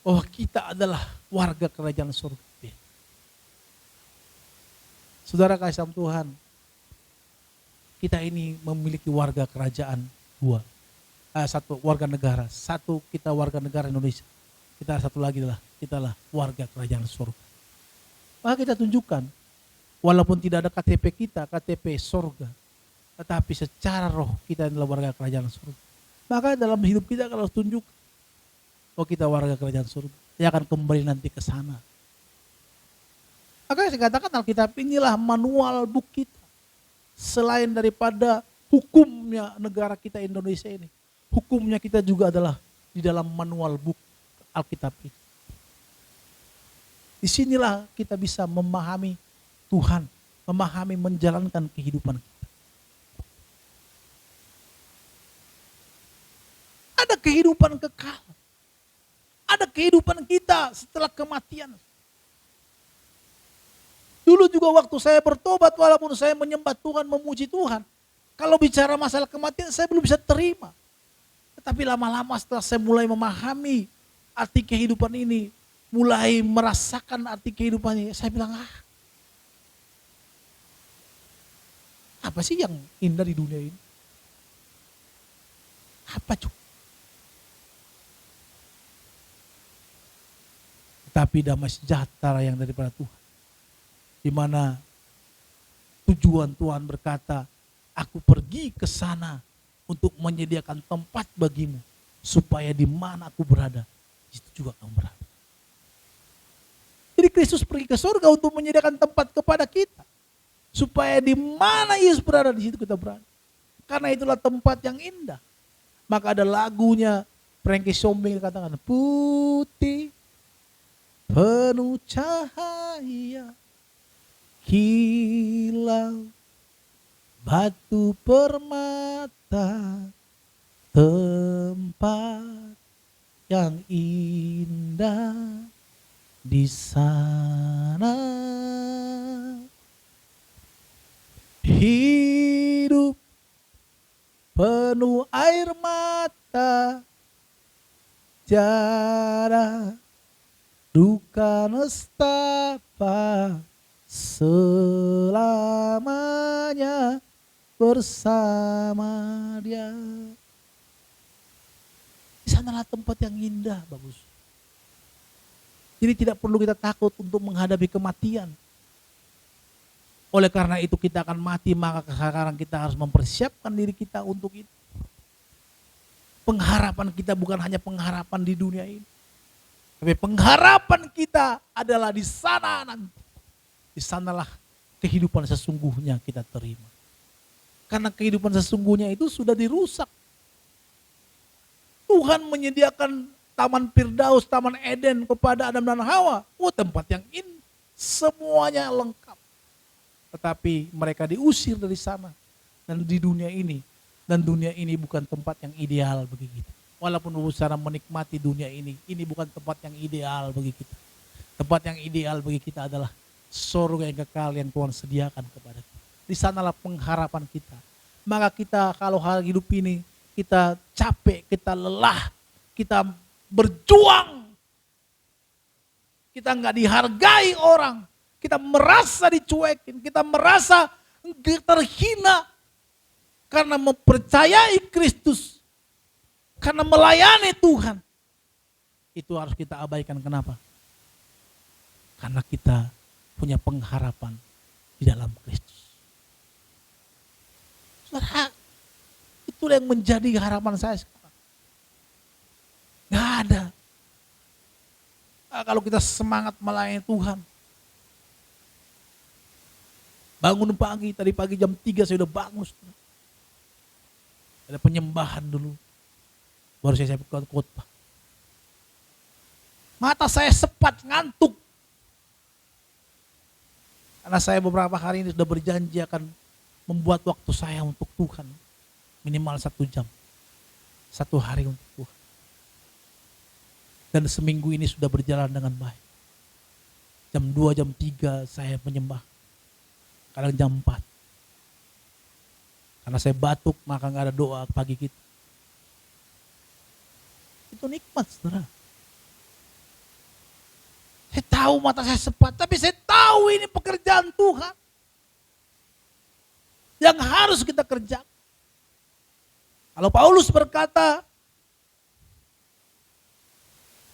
oh kita adalah warga kerajaan surga. Saudara kasih sama Tuhan, kita ini memiliki warga kerajaan dua. Satu warga negara, satu kita warga negara Indonesia. Kita satu lagi adalah kita lah warga kerajaan surga. Maka kita tunjukkan, walaupun tidak ada KTP kita, KTP surga, tetapi secara roh kita adalah warga kerajaan surga. Maka dalam hidup kita kalau tunjuk, oh kita warga kerajaan surga, dia akan kembali nanti ke sana. Maka saya katakan Alkitab inilah manual book kita. Selain daripada hukumnya negara kita Indonesia ini, hukumnya kita juga adalah di dalam manual book Alkitab ini. Disinilah kita bisa memahami Tuhan, memahami menjalankan kehidupan kita. Ada kehidupan kekal. Ada kehidupan kita setelah kematian. Dulu juga waktu saya bertobat, walaupun saya menyembah Tuhan, memuji Tuhan, kalau bicara masalah kematian saya belum bisa terima. Tetapi lama-lama setelah saya mulai memahami arti kehidupan ini, mulai merasakan arti kehidupan ini, saya bilang, apa sih yang indah di dunia ini? Apa cuy? Tapi damai sejahtera yang daripada Tuhan. Di mana tujuan Tuhan berkata, aku pergi ke sana untuk menyediakan tempat bagimu, supaya di mana aku berada, di situ juga kamu berada. Jadi Kristus pergi ke surga untuk menyediakan tempat kepada kita, supaya di mana Yesus berada, di situ kita berada. Karena itulah tempat yang indah. Maka ada lagunya Frankie Sombing katakan, putih penuh cahaya, kilau batu permata, tempat yang indah di sana. Hidup penuh air mata, tiada duka nestapa, selamanya bersama Dia. Di sanalah tempat yang indah, bagus. Jadi tidak perlu kita takut untuk menghadapi kematian. Oleh karena itu kita akan mati, maka sekarang kita harus mempersiapkan diri kita untuk itu. Pengharapan kita bukan hanya pengharapan di dunia ini, tapi pengharapan kita adalah di sana nanti. Di sanalah kehidupan sesungguhnya kita terima. Karena kehidupan sesungguhnya itu sudah dirusak. Tuhan menyediakan Taman Firdaus, Taman Eden kepada Adam dan Hawa. Oh, tempat yang indah, semuanya lengkap. Tetapi mereka diusir dari sana dan di dunia ini. Dan dunia ini bukan tempat yang ideal bagi kita. Walaupun berusaha menikmati dunia ini bukan tempat yang ideal bagi kita. Tempat yang ideal bagi kita adalah surga yang kekal yang Tuhan sediakan kepada kita. Di sanalah pengharapan kita. Maka kita kalau hal hidup ini kita capek, kita lelah, kita berjuang, kita nggak dihargai orang, kita merasa dicuekin, kita merasa terhina karena mempercayai Kristus, karena melayani Tuhan. Itu harus kita abaikan. Kenapa? Karena kita punya pengharapan di dalam Kristus. Saudara, itu yang menjadi harapan saya sekarang. Gak ada. Kalau kita semangat melayani Tuhan. Bangun pagi, tadi pagi jam 3 saya udah bangun. Ada penyembahan dulu. Baru saya khotbah. Mata saya sepat, ngantuk. Karena saya beberapa hari ini sudah berjanji akan membuat waktu saya untuk Tuhan. Minimal 1 jam. 1 hari untuk Tuhan. Dan seminggu ini sudah berjalan dengan baik. Jam 2, jam 3 saya menyembah. Kadang jam 4. Karena saya batuk, maka nggak ada doa pagi kita. Itu nikmat, saudara. Saya tahu mata saya sepat, tapi saya tahu ini pekerjaan Tuhan yang harus kita kerjakan. Kalau Paulus berkata,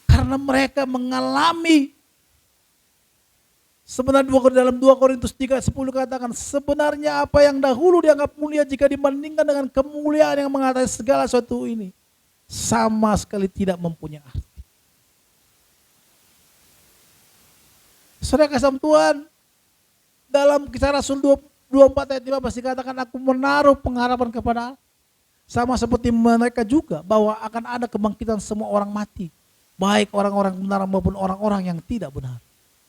karena mereka mengalami, sebenarnya dalam 2 Korintus 3:10 katakan, sebenarnya apa yang dahulu dianggap mulia jika dibandingkan dengan kemuliaan yang mengatasi segala sesuatu ini, sama sekali tidak mempunyai arti. Saudara kasih Tuhan, dalam Kisah Rasul 24 ayat 15 dikatakan, aku menaruh pengharapan kepada Allah. Sama seperti mereka juga, bahwa akan ada kebangkitan semua orang mati. Baik orang-orang benar maupun orang-orang yang tidak benar.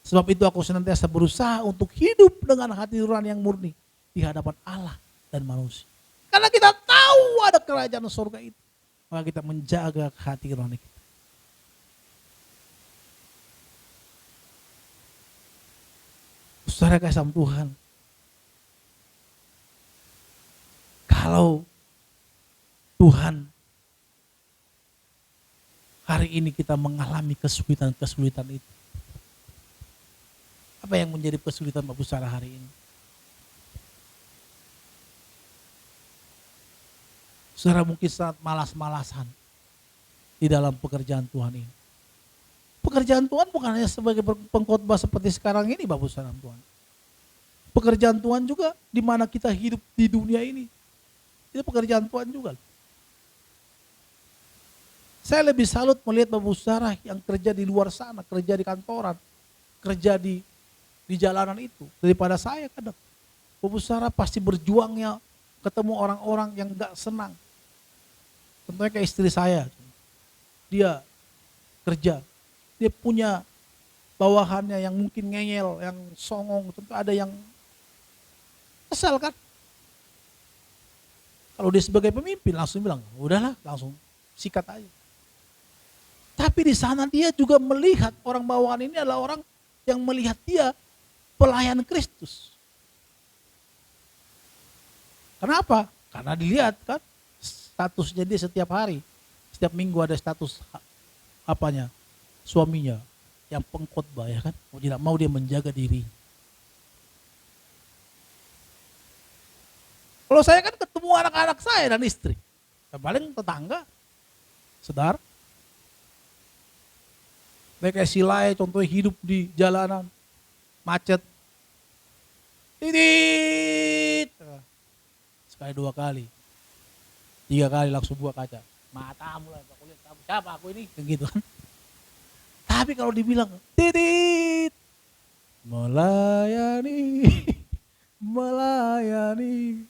Sebab itu aku senantiasa berusaha untuk hidup dengan hati nurani yang murni di hadapan Allah dan manusia. Karena kita tahu ada kerajaan surga itu. Maka kita menjaga hati nurani kita. Saudara kasih Tuhan, kalau Tuhan hari ini kita mengalami kesulitan-kesulitan itu, apa yang menjadi kesulitan Bapak Saudara hari ini? Saudara mungkin sangat malas-malasan di dalam pekerjaan Tuhan ini. Pekerjaan Tuhan bukan hanya sebagai pengkhotbah seperti sekarang ini Bapak Saudara Tuhan. Pekerjaan Tuhan juga di mana kita hidup di dunia ini. Itu pekerjaan Tuhan juga. Saya lebih salut melihat Bapak Saudara yang kerja di luar sana, kerja di kantoran, kerja di jalanan itu, daripada saya kadang. Bapak Saudara pasti berjuangnya ketemu orang-orang yang gak senang. Contohnya kayak istri saya, dia kerja, dia punya bawahannya yang mungkin ngeyel, yang songong, tentu ada yang kesal kan. Kalau dia sebagai pemimpin langsung bilang, udahlah langsung sikat aja. Tapi di sana dia juga melihat orang bawahan ini adalah orang yang melihat dia pelayan Kristus. Kenapa? Karena dilihat kan statusnya dia setiap hari, setiap minggu ada status apanya, suaminya yang pengkhotbah ya kan, mau tidak mau dia menjaga diri. Kalau saya kan ketemu anak-anak saya dan istri, paling tetangga, saudara. Kayak Silai contohnya hidup di jalanan, macet. Titit. Sekali 2 kali. 3 kali langsung buka kaca. Matamu lah, aku lihat kamu siapa aku ini, gitu kan. Tapi kalau dibilang titit, melayani, melayani,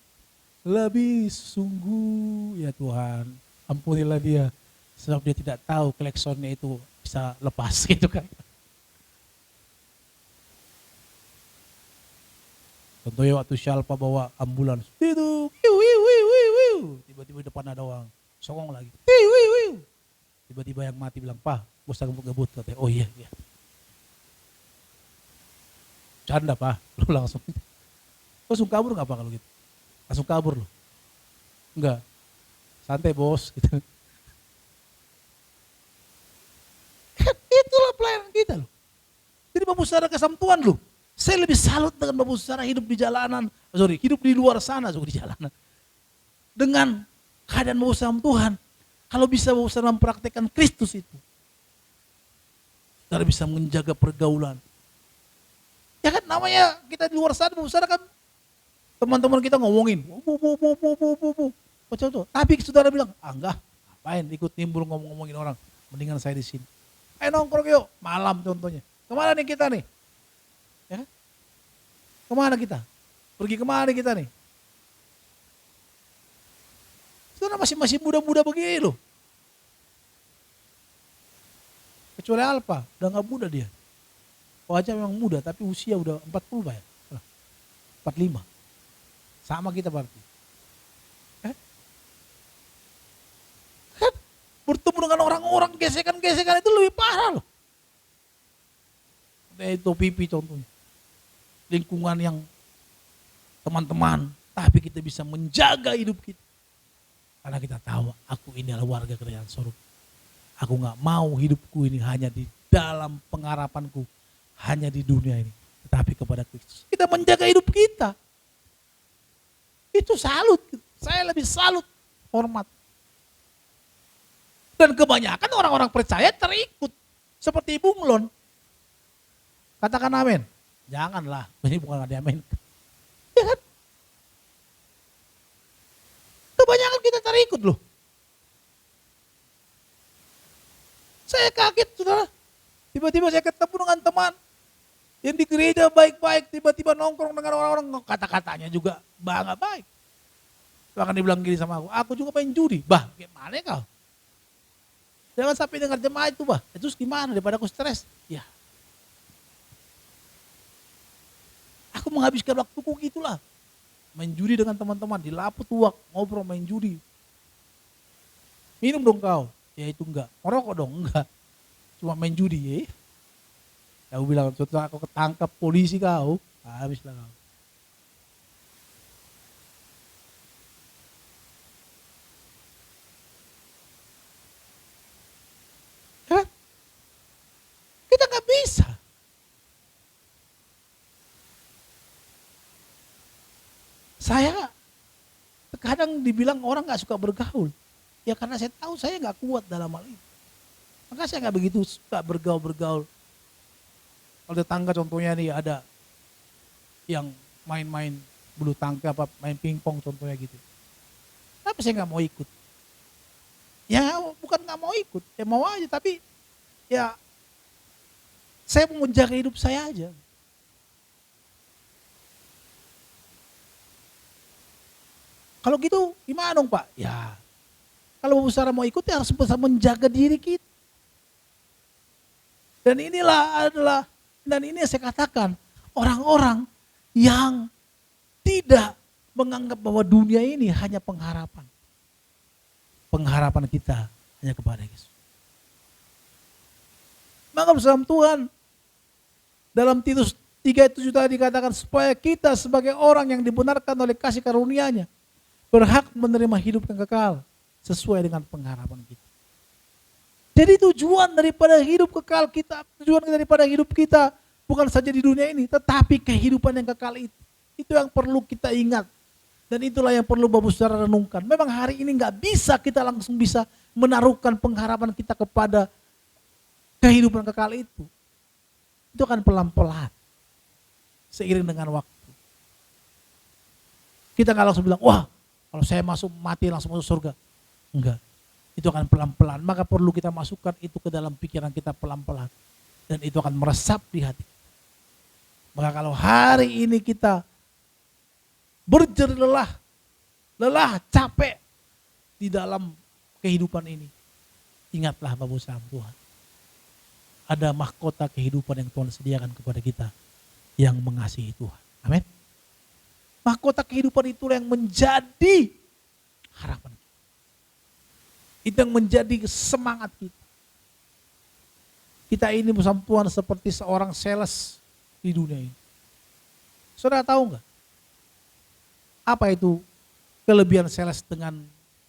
lebih sungguh ya Tuhan, ampunilah dia, sebab dia tidak tahu kleksonnya itu bisa lepas gitu kan. Contohnya waktu Syalpa bawa ambulans, itu, tiba-tiba depan ada orang, songong lagi, tiba-tiba yang mati bilang, Pak, gue usah gebut-gebut, katanya, oh iya, iya. Canda Pak, lu langsung kabur gak Pak kalau gitu? Langsung kabur lu? Enggak, santai bos, gitu. Kan itulah pelayanan kita loh. Jadi Bapak Saudara kasih Tuhan loh. Saya lebih salut dengan Bapak Saudara hidup di jalanan, hidup di luar sana juga di jalanan. Dengan keadaan Bapak Saudara Tuhan, kalau bisa Bapak Saudara mempraktekkan Kristus itu, Saudara bisa menjaga pergaulan. Ya kan namanya kita di luar sana, Bapak Saudara kan teman-teman kita ngomongin, tapi Saudara bilang, enggak, ngapain ikut timbul ngomong-ngomongin orang, mendingan saya di sini. Ayo nongkrong yuk, malam contohnya. Kemana nih kita nih? Ya? Kemana kita? Pergi kemana kita nih? Saudara masih muda-muda begini loh. Kecuali Alfa, udah gak muda dia. Wajah memang muda, tapi usia udah 40 Pak ya? 45. Sama kita berarti. Kan bertemu dengan orang-orang gesekan-gesekan itu lebih parah loh. Itu pipi contohnya. Lingkungan yang teman-teman Tapi kita bisa menjaga hidup kita. Karena kita tahu aku ini adalah warga kerajaan surga. Aku gak mau hidupku ini hanya di dalam pengharapanku. Hanya di dunia ini. Tetapi kepada Kristus. Kita menjaga hidup kita. Itu salut. Saya lebih salut. Hormat. Dan kebanyakan orang-orang percaya terikut. Seperti bunglon. Katakan amin. Janganlah. Ini bukan ada amin. Ya kan? Kebanyakan kita terikut loh. Saya kaget saudara. Tiba-tiba saya ketemu dengan teman. Yang di gereja baik-baik. Tiba-tiba nongkrong dengan orang-orang. Kata-katanya juga nggak baik. Bahkan dibilang gini sama aku. Aku juga main judi. Bah gimana kau? Jangan sampai dengar jemaat itu bah. Terus gimana daripada aku stres. Ya. Aku menghabiskan waktuku gitulah. Main judi dengan teman-teman, di Lapu Tuak, ngobrol main judi. Minum dong kau, ya itu enggak. Merokok dong, enggak. Cuma main judi ya. Aku bilang, setelah aku ketangkap polisi kau, habislah kau. Kan? Kita nggak bisa. Saya terkadang dibilang orang gak suka bergaul. Ya karena saya tahu saya gak kuat dalam hal itu. Maka saya gak begitu suka bergaul-bergaul. Kalau tetangga contohnya nih ada yang main-main bulu tangkis apa main pingpong contohnya gitu. Tapi saya gak mau ikut. Ya bukan gak mau ikut, ya mau aja tapi ya saya mau menjaga hidup saya aja. Kalau gitu gimana dong Pak? Ya kalau Bapak Saudara mau ikut ya harus bisa menjaga diri kita. Dan inilah adalah, dan ini yang saya katakan, orang-orang yang tidak menganggap bahwa dunia ini hanya pengharapan. Pengharapan kita hanya kepada Yesus. Maka bersama Tuhan, dalam Titus 3:7 tadi dikatakan supaya kita sebagai orang yang dibenarkan oleh kasih karunia-Nya berhak menerima hidup yang kekal sesuai dengan pengharapan kita. Jadi tujuan daripada hidup kekal kita, tujuan daripada hidup kita bukan saja di dunia ini, tetapi kehidupan yang kekal itu. Itu yang perlu kita ingat. Dan itulah yang perlu Bapak Saudara renungkan. Memang hari ini nggak bisa kita langsung bisa menaruhkan pengharapan kita kepada kehidupan kekal itu. Itu akan pelan-pelan. Seiring dengan waktu. Kita nggak langsung bilang, wah kalau saya masuk mati langsung masuk surga. Enggak. Itu akan pelan-pelan. Maka perlu kita masukkan itu ke dalam pikiran kita pelan-pelan. Dan itu akan meresap di hati. Maka kalau hari ini kita berjerih lelah, capek di dalam kehidupan ini. Ingatlah Bapak Saudara Tuhan. Ada mahkota kehidupan yang Tuhan sediakan kepada kita yang mengasihi Tuhan. Amin. Mahkota kehidupan itulah yang menjadi harapan kita. Itu yang menjadi semangat kita. Kita ini bersama Tuhan seperti seorang sales di dunia ini. Saudara tahu nggak? Apa itu kelebihan sales dengan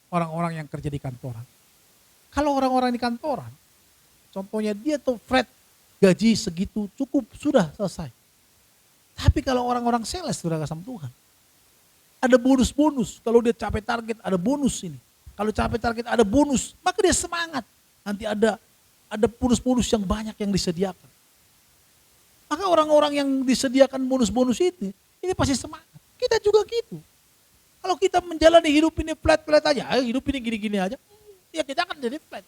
orang-orang yang kerja di kantoran? Kalau orang-orang di kantoran, contohnya dia tuh flat gaji segitu cukup sudah selesai. Tapi kalau orang-orang sales sudah sama Tuhan, ada bonus-bonus. Kalau dia capai target ada bonus ini. Kalau capai target ada bonus, maka dia semangat. Nanti ada bonus-bonus yang banyak yang disediakan. Maka orang-orang yang disediakan bonus-bonus ini pasti semangat. Kita juga gitu. Kalau kita menjalani hidup ini flat-flat aja, hidup ini gini-gini aja, ya kita akan jadi flat.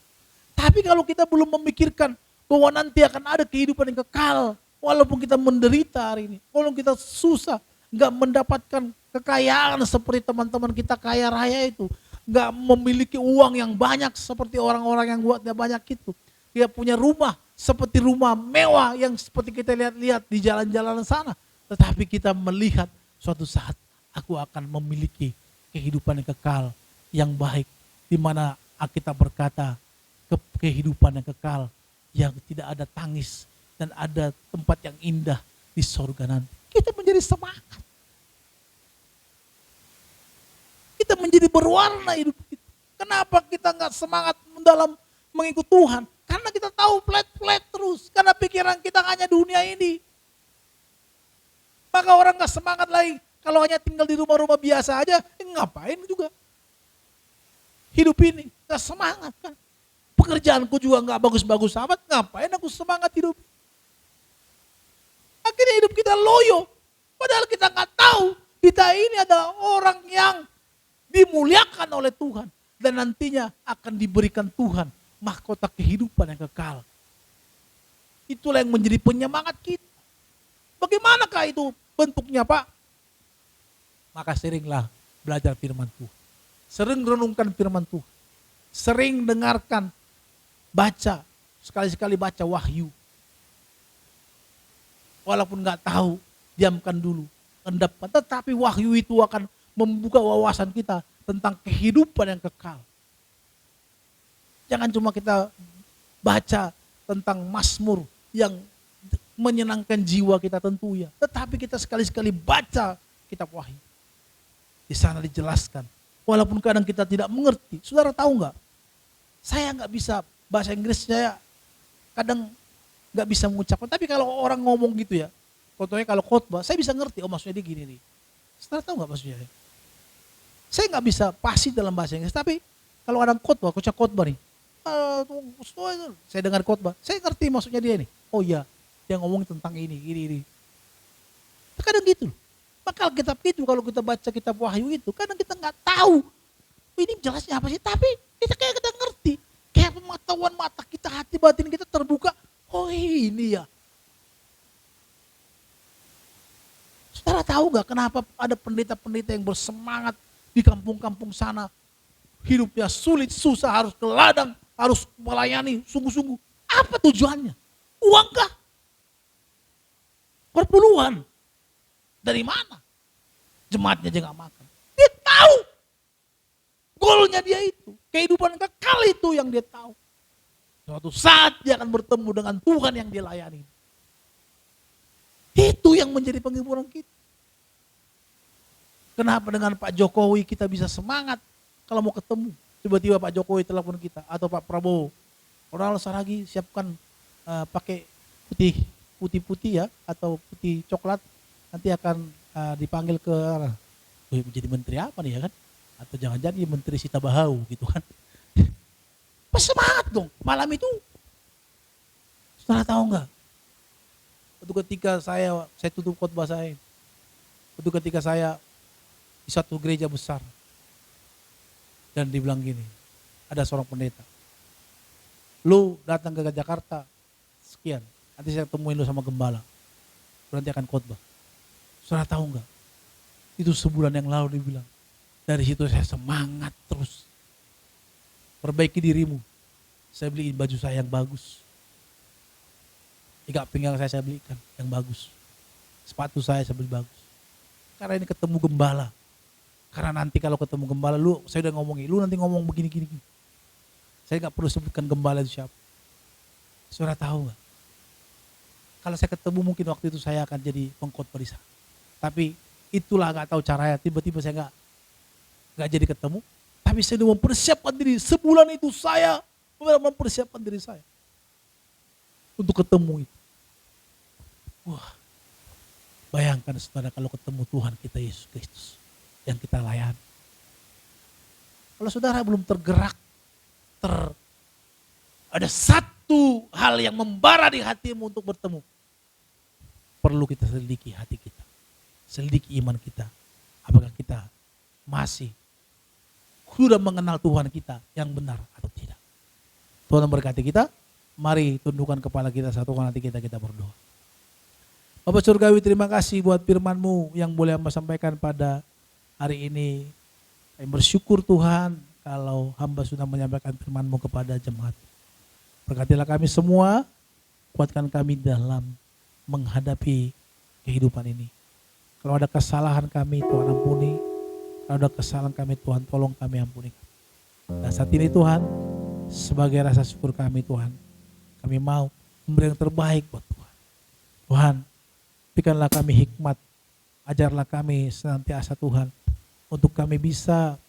Tapi kalau kita belum memikirkan bahwa nanti akan ada kehidupan yang kekal, walaupun kita menderita hari ini, walaupun kita susah, nggak mendapatkan kekayaan seperti teman-teman kita kaya raya itu, nggak memiliki uang yang banyak seperti orang-orang yang buatnya banyak itu. Dia punya rumah seperti rumah mewah yang seperti kita lihat-lihat di jalan-jalan sana. Tetapi kita melihat suatu saat aku akan memiliki kehidupan yang kekal yang baik. Di mana kita berkata kehidupan yang kekal yang tidak ada tangis dan ada tempat yang indah di sorga nanti. Kita menjadi semangat. menjadi berwarna hidup kita. Kenapa kita nggak semangat dalam mengikut Tuhan? Karena kita tahu flat terus. Karena pikiran kita hanya dunia ini. Maka orang nggak semangat lagi. Kalau hanya tinggal di rumah-rumah biasa aja, ngapain juga hidup ini? Nggak semangat kan? Pekerjaanku juga nggak bagus-bagus amat, ngapain aku semangat hidup? Akhirnya hidup kita loyo. Padahal kita nggak tahu kita ini adalah orang yang dimuliakan oleh Tuhan dan nantinya akan diberikan Tuhan mahkota kehidupan yang kekal. Itulah yang menjadi penyemangat kita. Bagaimanakah itu bentuknya, Pak? Maka seringlah belajar firman Tuhan. Sering renungkan firman Tuhan. Sering dengarkan, baca, sekali-sekali baca wahyu. Walaupun nggak tahu, diamkan dulu. Endapkan, tetapi wahyu itu akan membuka wawasan kita tentang kehidupan yang kekal. Jangan cuma kita baca tentang Mazmur yang menyenangkan jiwa kita tentu ya. Tetapi kita sekali-sekali baca kitab wahyu. Di sana dijelaskan. Walaupun kadang kita tidak mengerti. Saudara tahu nggak? Saya nggak bisa bahasa Inggris, saya kadang nggak bisa mengucapkan. Tapi kalau orang ngomong gitu ya, contohnya kalau khotbah, saya bisa ngerti. Oh maksudnya dia gini nih. Saudara tahu nggak maksudnya? Saya nggak bisa pasti dalam bahasa Inggris. Tapi kalau orang khotbah, khotbah nih. Saya dengar khotbah, saya ngerti maksudnya dia nih. Oh iya, dia ngomong tentang ini. Kadang gitu. Maka kitab itu kalau kita baca kitab wahyu itu, kadang kita nggak tahu. Ini jelasnya apa sih? Tapi kita ngerti. Kayak pengetahuan mata kita, hati batin kita terbuka. Oh ini ya. Saudara tahu nggak kenapa ada pendeta-pendeta yang bersemangat di kampung-kampung sana? Hidupnya sulit, susah, harus ke ladang, harus melayani sungguh-sungguh. Apa tujuannya? Uang kah? Perpuluhan. Dari mana? Jemaatnya aja gak makan. Dia tahu. Goalnya dia itu. Kehidupan kekal itu yang dia tahu. Suatu saat dia akan bertemu dengan Tuhan yang dia layani. Itu yang menjadi penghiburan kita. Kenapa dengan Pak Jokowi kita bisa semangat kalau mau ketemu? Tiba-tiba Pak Jokowi telepon kita. Atau Pak Prabowo. Ronald Saragi siapkan pakai putih-putih ya. Atau putih coklat. Nanti akan dipanggil ke menjadi menteri apa nih ya kan? Atau jangan-jangan menteri Sita Bahau gitu kan. Pas semangat dong malam itu. Saudara tahu nggak? Waktu ketika saya tutup khotbah saya. Waktu ketika saya di satu gereja besar. Dan dibilang gini, ada seorang pendeta. Lu datang ke Jakarta, sekian. Nanti saya temuin lu sama gembala. Nanti akan khotbah. Saudara tahu nggak? Itu sebulan yang lalu dibilang. Dari situ saya semangat terus. Perbaiki dirimu. Saya beliin baju saya yang bagus. Ikat pinggang saya belikan yang bagus. Sepatu saya beli bagus. Karena ini ketemu gembala. Karena nanti kalau ketemu gembala, saya udah ngomongin, lu nanti ngomong begini. Saya nggak perlu sebutkan gembala itu siapa. Saudara tahu nggak? Kalau saya ketemu mungkin waktu itu saya akan jadi pengkhotbah di sana. Tapi itulah nggak tahu caranya. Tiba-tiba saya nggak jadi ketemu. Tapi saya sudah mempersiapkan diri. Sebulan itu saya mempersiapkan diri saya untuk ketemu itu. Wah, bayangkan saudara kalau ketemu Tuhan kita Yesus Kristus yang kita layani. Kalau saudara belum tergerak, ada satu hal yang membara di hatimu untuk bertemu. Perlu kita selidiki hati kita. Selidiki iman kita. Apakah kita masih sudah mengenal Tuhan kita yang benar atau tidak. Tuhan memberkati kita. Mari tundukkan kepala kita, satukan hati kita berdoa. Bapak Surgawi, terima kasih buat firman-Mu yang boleh hamba sampaikan pada hari ini. Kami bersyukur Tuhan kalau hamba sudah menyampaikan firman-Mu kepada jemaat. Berkatilah kami semua, kuatkan kami dalam menghadapi kehidupan ini. Kalau ada kesalahan kami, Tuhan ampuni. Kalau ada kesalahan kami, Tuhan tolong kami ampuni. Dan saat ini Tuhan, sebagai rasa syukur kami Tuhan, kami mau memberi yang terbaik buat Tuhan. Tuhan, berikanlah kami hikmat, ajarlah kami senantiasa Tuhan, untuk kami bisa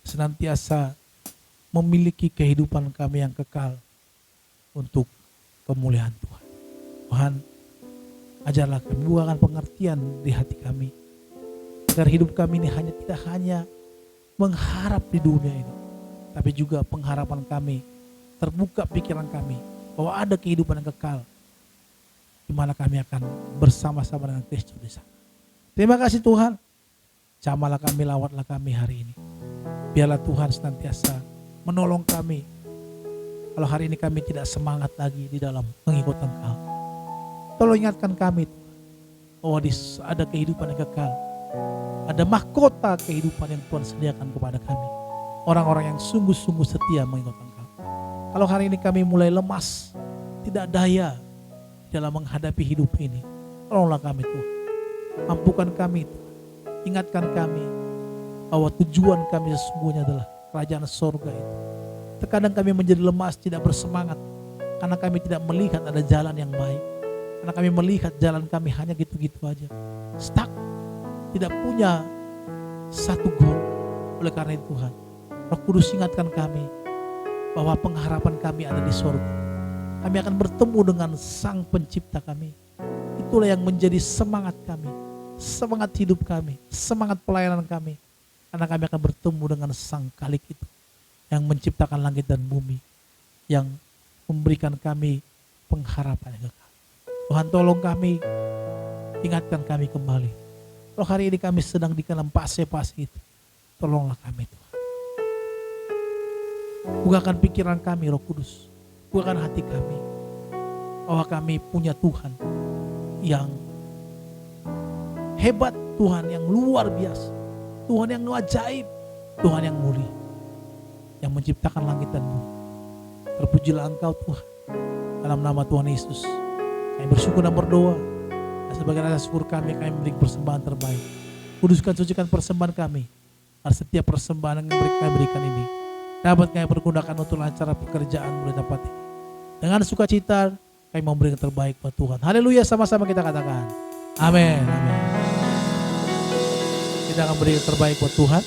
senantiasa memiliki kehidupan kami yang kekal untuk kemuliaan Tuhan. Tuhan, ajarlah kami, bukakan pengertian di hati kami, agar hidup kami ini tidak hanya mengharap di dunia ini, tapi juga pengharapan kami, terbuka pikiran kami, bahwa ada kehidupan yang kekal, di mana kami akan bersama-sama dengan Kristus di sana. Terima kasih Tuhan, jamalah kami, lawatlah kami hari ini. Biarlah Tuhan senantiasa menolong kami. Kalau hari ini kami tidak semangat lagi di dalam mengikut Engkau, tolong ingatkan kami bahwa ada kehidupan yang kekal, ada mahkota kehidupan yang Tuhan sediakan kepada kami, orang-orang yang sungguh-sungguh setia mengikut Engkau. Kalau hari ini kami mulai lemas, tidak daya dalam menghadapi hidup ini, tolonglah kami Tuhan, mampukan kami Tuhan. Ingatkan kami bahwa tujuan kami sesungguhnya adalah kerajaan sorga itu. Terkadang kami menjadi lemas, tidak bersemangat, karena kami tidak melihat ada jalan yang baik, karena kami melihat jalan kami hanya gitu-gitu aja, stuck, tidak punya satu goal. Oleh karena itu Tuhan, Roh Kudus ingatkan kami bahwa pengharapan kami ada di sorga. Kami akan bertemu dengan Sang Pencipta kami. Itulah yang menjadi semangat kami, semangat hidup kami, semangat pelayanan kami. Karena kami akan bertemu dengan Sang Khalik itu, yang menciptakan langit dan bumi, yang memberikan kami pengharapan yang kekal. Tuhan, tolong kami, ingatkan kami kembali. Kalau hari ini kami sedang di dalam fase-fase itu, tolonglah kami Tuhan. Bukakan pikiran kami Roh Kudus, bukakan hati kami, bahwa kami punya Tuhan yang hebat, Tuhan yang luar biasa, Tuhan yang ajaib, Tuhan yang mulia, yang menciptakan langit dan bumi. Terpujilah Engkau Tuhan, dalam nama Tuhan Yesus kami bersyukur dan berdoa. Dan sebagai rasa syukur kami memberi persembahan terbaik. Kuduskan, sucikan persembahan kami, agar setiap persembahan yang kami berikan ini dapat kami pergunakan untuk lancar pekerjaan mulai dapat ini. Dengan sukacita kami memberi yang terbaik buat Tuhan. Haleluya, sama-sama kita katakan amin, amin. Kita akan beri yang terbaik buat Tuhan.